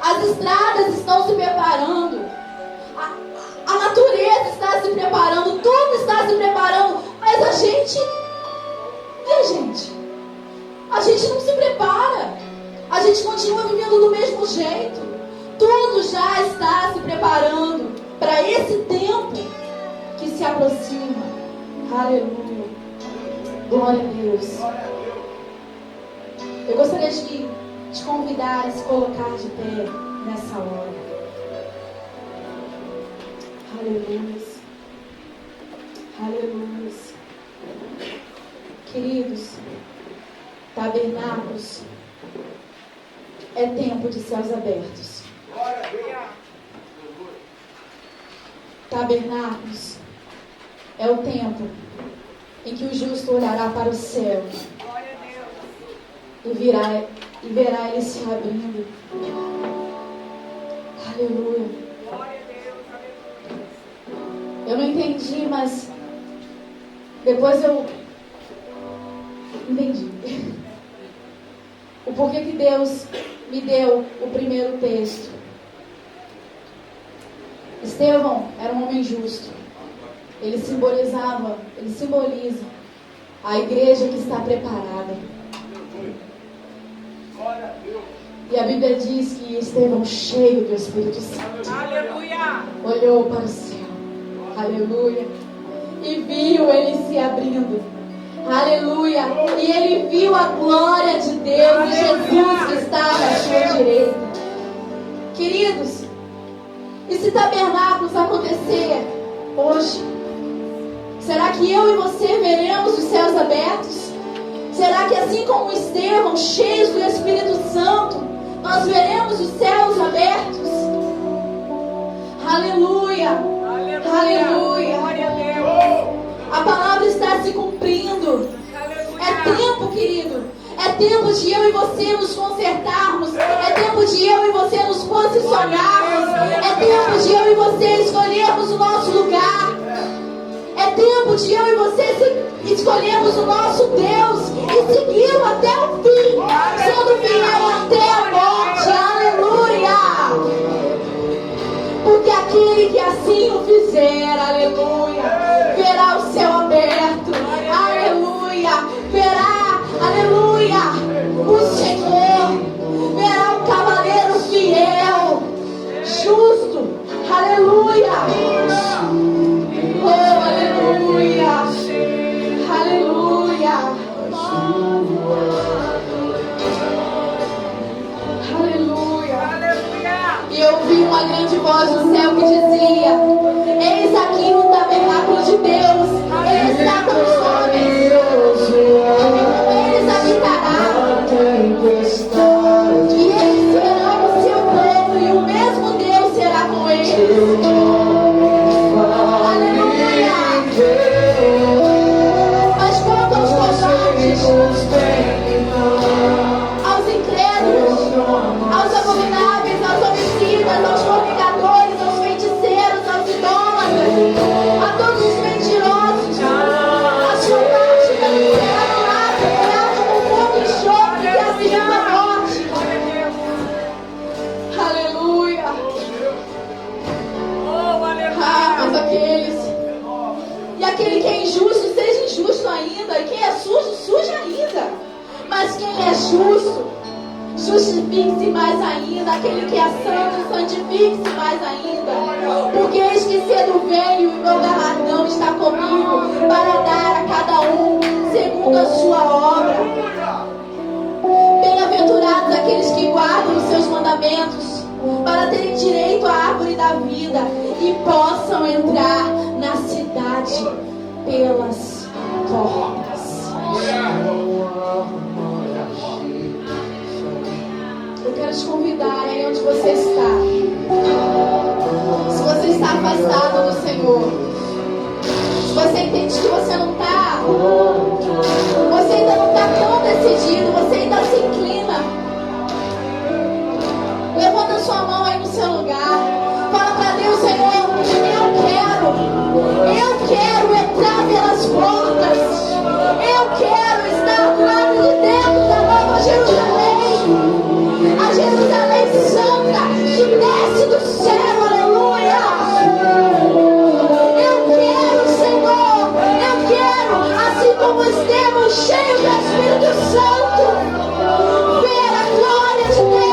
As estradas estão se preparando. A natureza está se preparando. Tudo está se preparando. Mas a gente... E a gente? A gente não se prepara. A gente continua vivendo do mesmo jeito. Tudo já está se preparando para esse tempo que se aproxima. Aleluia. Glória a Deus. Eu gostaria de te convidar a se colocar de pé nessa hora. Aleluia. Aleluia. Queridos, tabernáculos é tempo de céus abertos. Tabernáculos é o tempo em que o justo olhará para o céu e verá ele se abrindo. Aleluia. Eu não entendi, mas depois eu entendi o porquê que Deus me deu o primeiro texto. Estevão era um homem justo. Ele simboliza a igreja que está preparada. E a Bíblia diz que Estevão, cheio do Espírito Santo, aleluia, olhou para o céu, aleluia, e viu ele se abrindo, aleluia, e ele viu a glória de Deus, e Jesus que estava à sua direita. Queridos, e se tabernáculos acontecer hoje, será que eu e você veremos os céus abertos? Será que assim como Estevão, cheios do Espírito Santo, nós veremos os céus abertos? Aleluia! Aleluia! A palavra está se cumprindo. É tempo, querido. É tempo de eu e você nos consertarmos. É tempo de eu e você nos posicionarmos. É tempo de eu e você escolhermos o nosso lugar. É tempo de eu e você escolhermmos o nosso Deus e segui-lo até o fim, sendo fiel até a morte. Aleluia! Porque aquele que assim o fizer, aleluia, verá o céu aberto, aleluia, verá, aleluia, o Senhor, verá o cavaleiro fiel, justo, aleluia. Oh, aleluia, aleluia, aleluia. E eu ouvi uma grande voz do céu que dizia: eis aqui o tabernáculo de Deus, ele está com os homens, eles habitarão, e eles serão o seu povo, e o mesmo Deus será com eles. Aos incrédulos, aos abomináveis, aos homicidas, aos fornicadores, aos feiticeiros, eles. E aquele que é injusto, seja injusto ainda. E quem é sujo, suja ainda. Mas quem é justo, justifique-se mais ainda. Aquele que é santo, santifique-se mais ainda. Porque eis que cedo venho e meu galardão está comigo, para dar a cada um segundo a sua obra. Bem-aventurados aqueles que guardam os seus mandamentos, para terem direito à árvore da vida e possam entrar na cidade pelas portas. Eu quero te convidar aí onde você está. Se você está afastado do Senhor, se você entende que você não está, você ainda não está tão decidido, você ainda se inclina, levanta sua mão aí no seu lugar. Fala para Deus: Senhor, eu quero entrar pelas portas. Eu quero estar do lado de dentro da Nova Jerusalém, a Jerusalém Santa que desce do céu. Aleluia. Eu quero, Senhor, eu quero, assim como estemos cheios do Espírito Santo, ver a glória de Deus.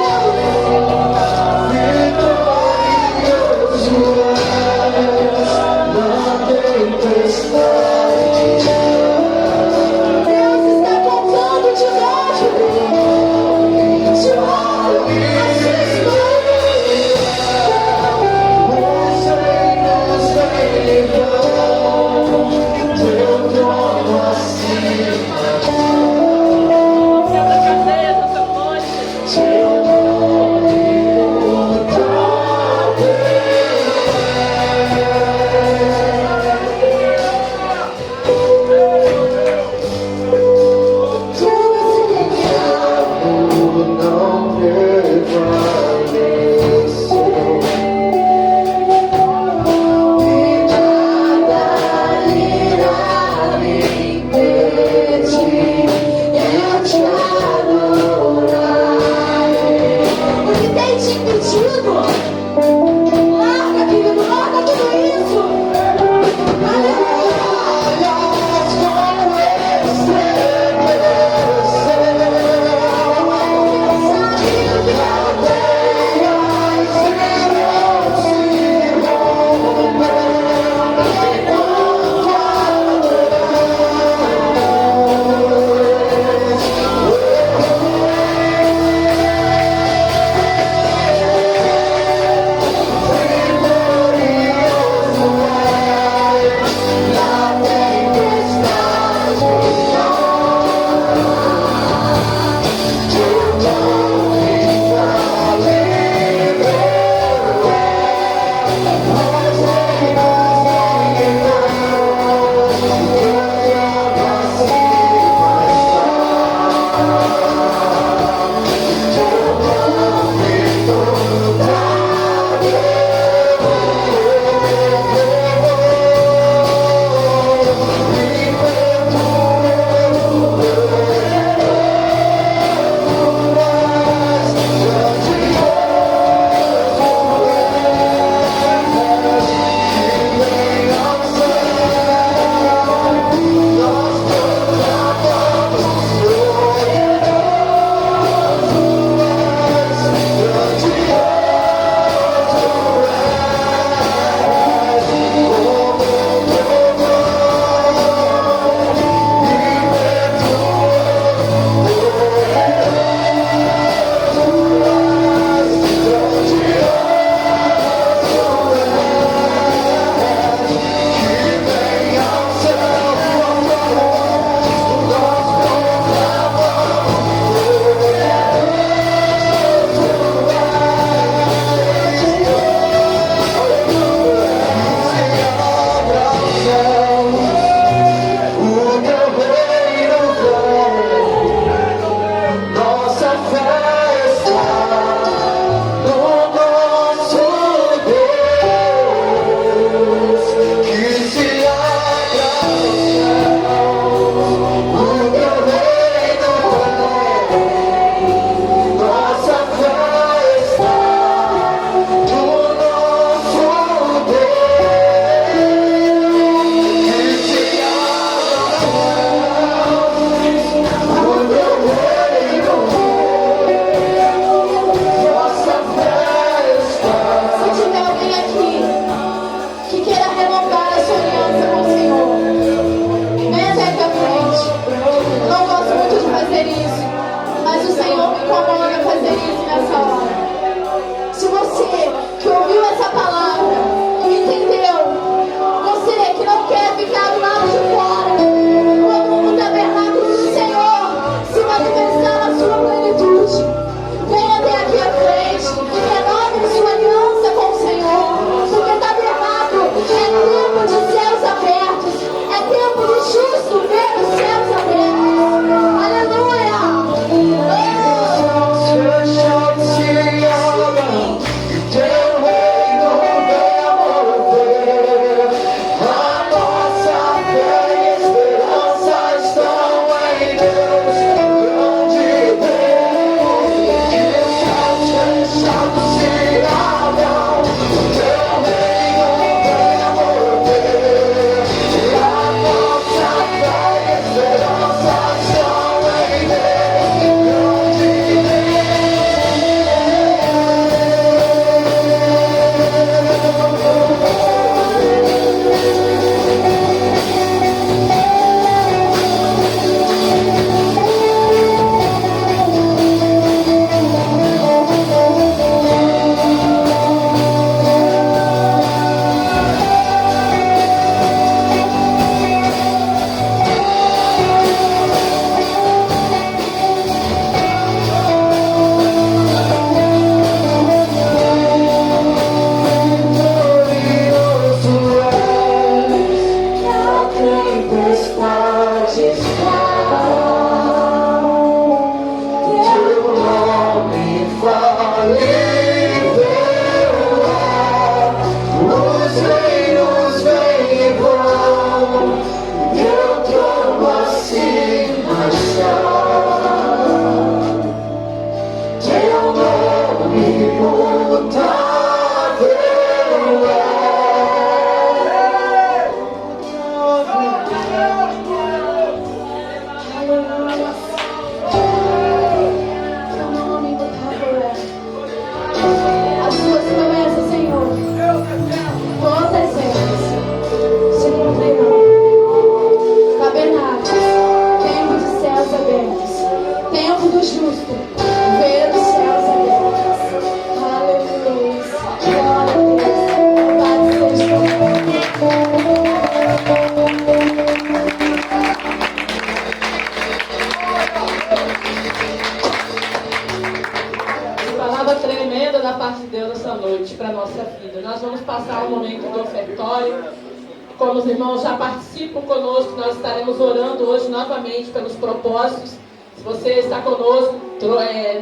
Como os irmãos já participam conosco, nós estaremos orando hoje novamente pelos propósitos. Se você está conosco,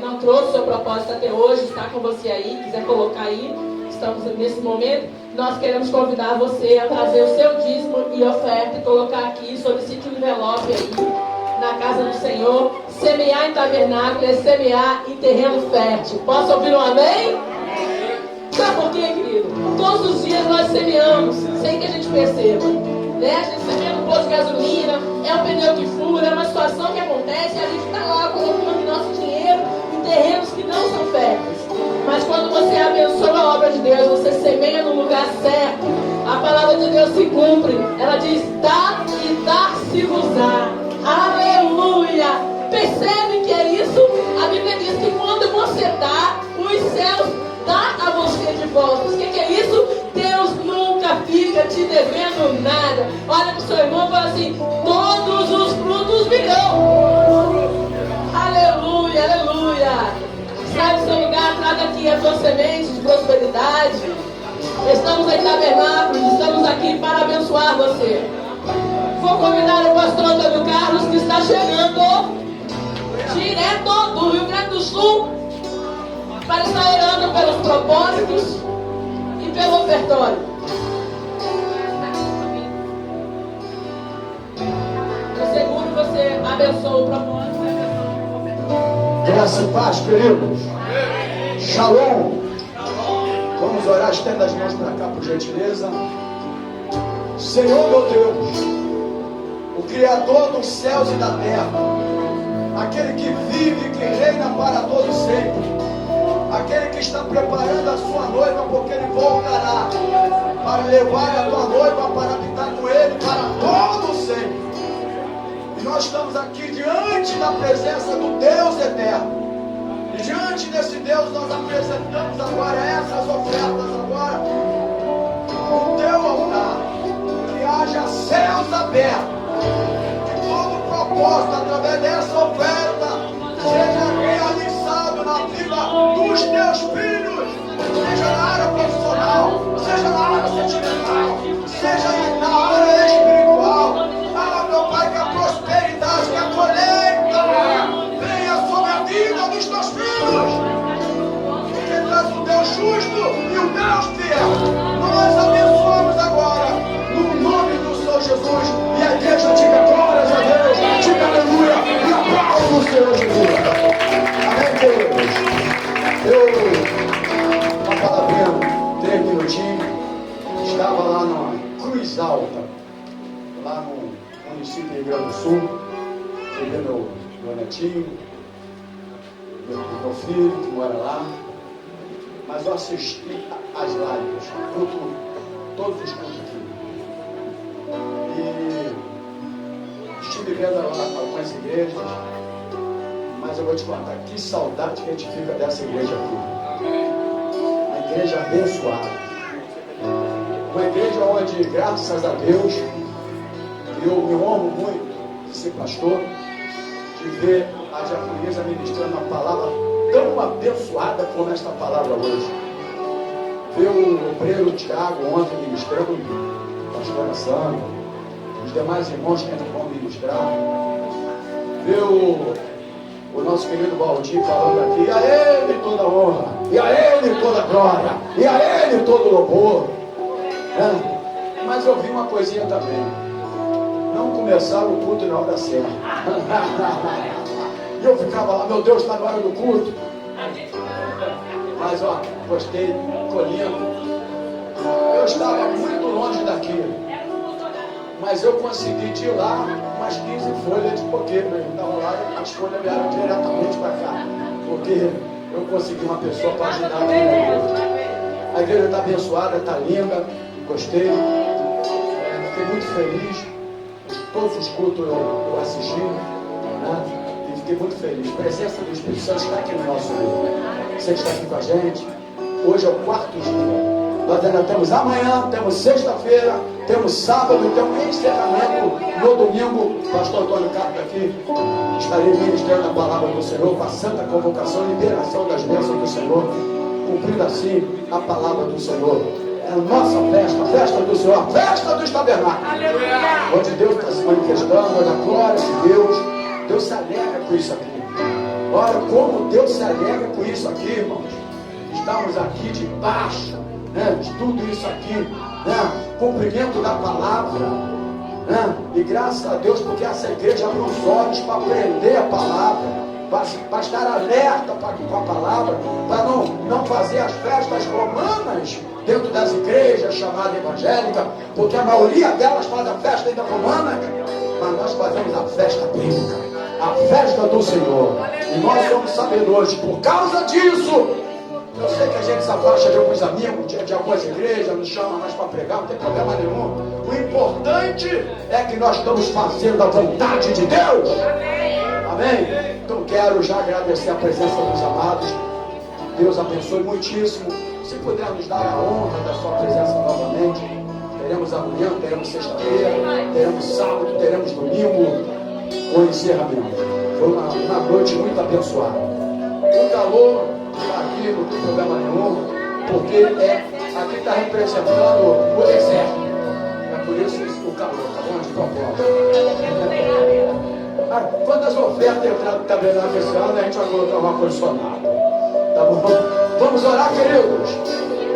não trouxe seu propósito até hoje, está com você aí, quiser colocar aí, estamos nesse momento, nós queremos convidar você a trazer o seu dízimo e oferta e colocar aqui, solicite um envelope aí, na casa do Senhor. Semear em tabernáculo é semear em terreno fértil. Posso ouvir um amém? Sabe por quê, querido? Todos os dias nós semeamos, sem que a gente perceba. Né? A gente semeia no posto de gasolina, é um pneu que fura, é uma situação que acontece, e a gente está lá colocando nosso dinheiro em terrenos que não são férteis. Mas quando você abençoa a obra de Deus, você semeia no lugar certo, a palavra de Deus se cumpre. Ela diz, dá e dar-se-vos-á. Aleluia! Percebe que é isso? A Bíblia diz que quando você dá, os céus dá a você de volta. O que é isso? Deus nunca fica te devendo nada. Olha para o seu irmão e fala assim, todos os frutos virão. Aleluia, aleluia. Sai do seu lugar, traga aqui a sua semente de prosperidade. Estamos em tabernáculos, estamos aqui para abençoar você. Vou convidar o pastor Antônio Carlos, que está chegando direto do Rio Grande do Sul, para estar orando pelos propósitos e pelo ofertório. Eu seguro você abençoa o propósito e abençoa o ofertório. Graça e paz, queridos. Shalom. Vamos orar, estenda as mãos para cá, por gentileza. Senhor meu Deus, o Criador dos céus e da terra, aquele que vive e que reina para todos sempre, aquele que está preparando a sua noiva, porque ele voltará para levar a tua noiva para habitar com ele para todo sempre. E nós estamos aqui diante da presença do Deus eterno. E diante desse Deus nós apresentamos agora essas ofertas agora no teu altar. Que haja céus abertos, que todo propósito através dessa oferta seja realizado na vida dos teus filhos, seja na área profissional, seja na área sentimental, seja na área espiritual. Ah, meu Pai, que a prosperidade, que a colheita venha sobre a vida dos teus filhos, porque tu és o Deus justo e o Deus fiel. Nós abençoamos agora no nome do Senhor Jesus, e a igreja diga glórias a Deus, diga aleluia e aplauda o Senhor Jesus. Amém, Deus. netinho, meu filho que mora lá, mas eu assisti as lives, todos os cultos aqui. E estive vendo algumas igrejas, mas eu vou te contar, que saudade que a gente fica dessa igreja aqui. Uma igreja abençoada. Uma igreja onde, graças a Deus, eu me honro muito de ser pastor, de ver a diaconisa ministrando uma palavra tão abençoada como esta palavra hoje. Ver o obreiro Tiago ontem ministrando, a pastora Sandra, os demais irmãos que vão ministrar. Ver o nosso querido Valdir falando aqui, e a ele toda honra, e a ele toda glória, e a ele todo louvor. Mas eu vi uma coisinha também. Não começar o culto na hora certa. E eu ficava lá, meu Deus, está na hora do culto. Mas ó, gostei, colhendo. Eu estava muito longe daqui. Mas eu consegui de ir lá umas 15 folhas de coqueiro. Eu estava lá e as folhas vieram diretamente para cá. Porque eu consegui uma pessoa para ajudar a a igreja está abençoada, está linda. Gostei. Fiquei muito feliz. Todos os cultos eu assisti, né? E fiquei muito feliz. A presença do Espírito Santo está aqui no nosso meio. Você que está aqui com a gente. Hoje é o 4º dia. Nós ainda temos amanhã, temos sexta-feira, temos sábado, temos encerramento no domingo. Pastor Antônio Carlos aqui. Estarei ministrando a palavra do Senhor com a santa convocação, liberação das bênçãos do Senhor, cumprindo assim a palavra do Senhor. É a nossa festa, a festa do Senhor, a festa dos tabernáculos. Onde Deus está se manifestando, onde a glória de Deus. Deus se alegra com isso aqui. Olha como Deus se alegra com isso aqui, irmãos. Estamos aqui debaixo, né, de tudo isso aqui, né, cumprimento da palavra, né, e graças a Deus porque essa igreja abriu os olhos para aprender a palavra, para estar alerta com a palavra, para não fazer as festas romanas dentro das igrejas chamadas evangélicas, porque a maioria delas faz a festa ainda romana, mas nós fazemos a festa bíblica, a festa do Senhor, e nós somos sabedores. Por causa disso, eu sei que a gente se afasta de alguns amigos, de algumas igrejas, nos chama mais para pregar, não tem problema nenhum. O importante é que nós estamos fazendo a vontade de Deus. Amém? Então quero já agradecer a presença dos amados. Deus abençoe muitíssimo. Se puder nos dar a honra da sua presença novamente. Teremos amanhã, teremos sexta-feira, teremos sábado, teremos domingo. O encerramento. Foi uma noite muito abençoada. O calor aqui não tem problema nenhum, porque aqui está representando o deserto. É por isso o calor, tá bom? De propósito. Quando as ofertas entraram no tabernáculo esse ano, a gente vai colocar um ar-condicionado. Tá bom? Vamos orar, queridos.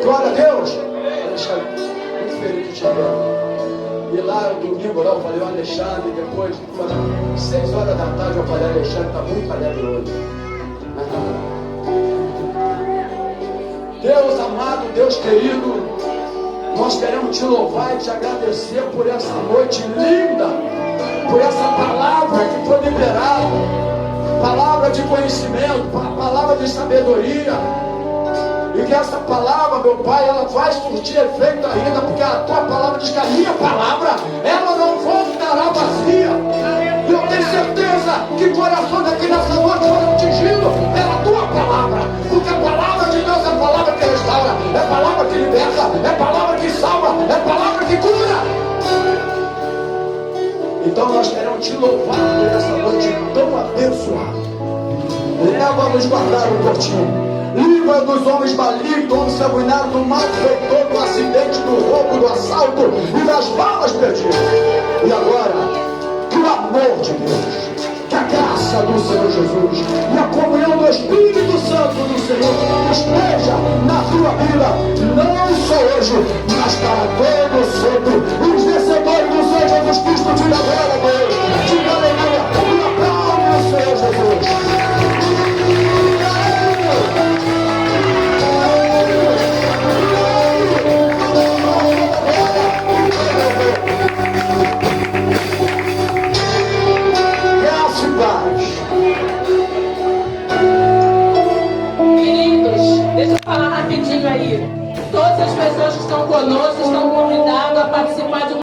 Glória a Deus. Alexandre, muito feliz de te ver. E lá no domingo, lá eu falei o Alexandre, depois, 6 horas da tarde, eu falei, Alexandre, está muito alegre hoje. Deus amado, Deus querido, nós queremos te louvar e te agradecer por essa noite linda, por essa palavra que foi liberada, palavra de conhecimento, palavra de sabedoria, e que essa palavra, meu Pai, ela vai surtir efeito ainda, porque a tua palavra diz que a minha palavra, ela não voltará vazia. E eu tenho certeza que corações aqui nessa noite foram atingidos pela tua palavra, porque a palavra de Deus é a palavra que restaura, é a palavra que liberta, é a palavra que salva, é a palavra que cura. Então nós queremos te louvar por essa noite tão abençoada. Leva-nos guardar o portinho. Livra dos homens malignos, homens sanguinários, do mal feitor, do acidente, do roubo, do assalto e das balas perdidas. E agora, que o amor de Deus, que a graça do Senhor Jesus e a comunhão do Espírito Santo do Senhor esteja na tua vida, não só hoje, mas para todo sempre. Os vencedores do Senhor Jesus Cristo, diga glória a Deus, diga aleluia, e aplaude o Senhor Jesus. Graça e paz. conosco,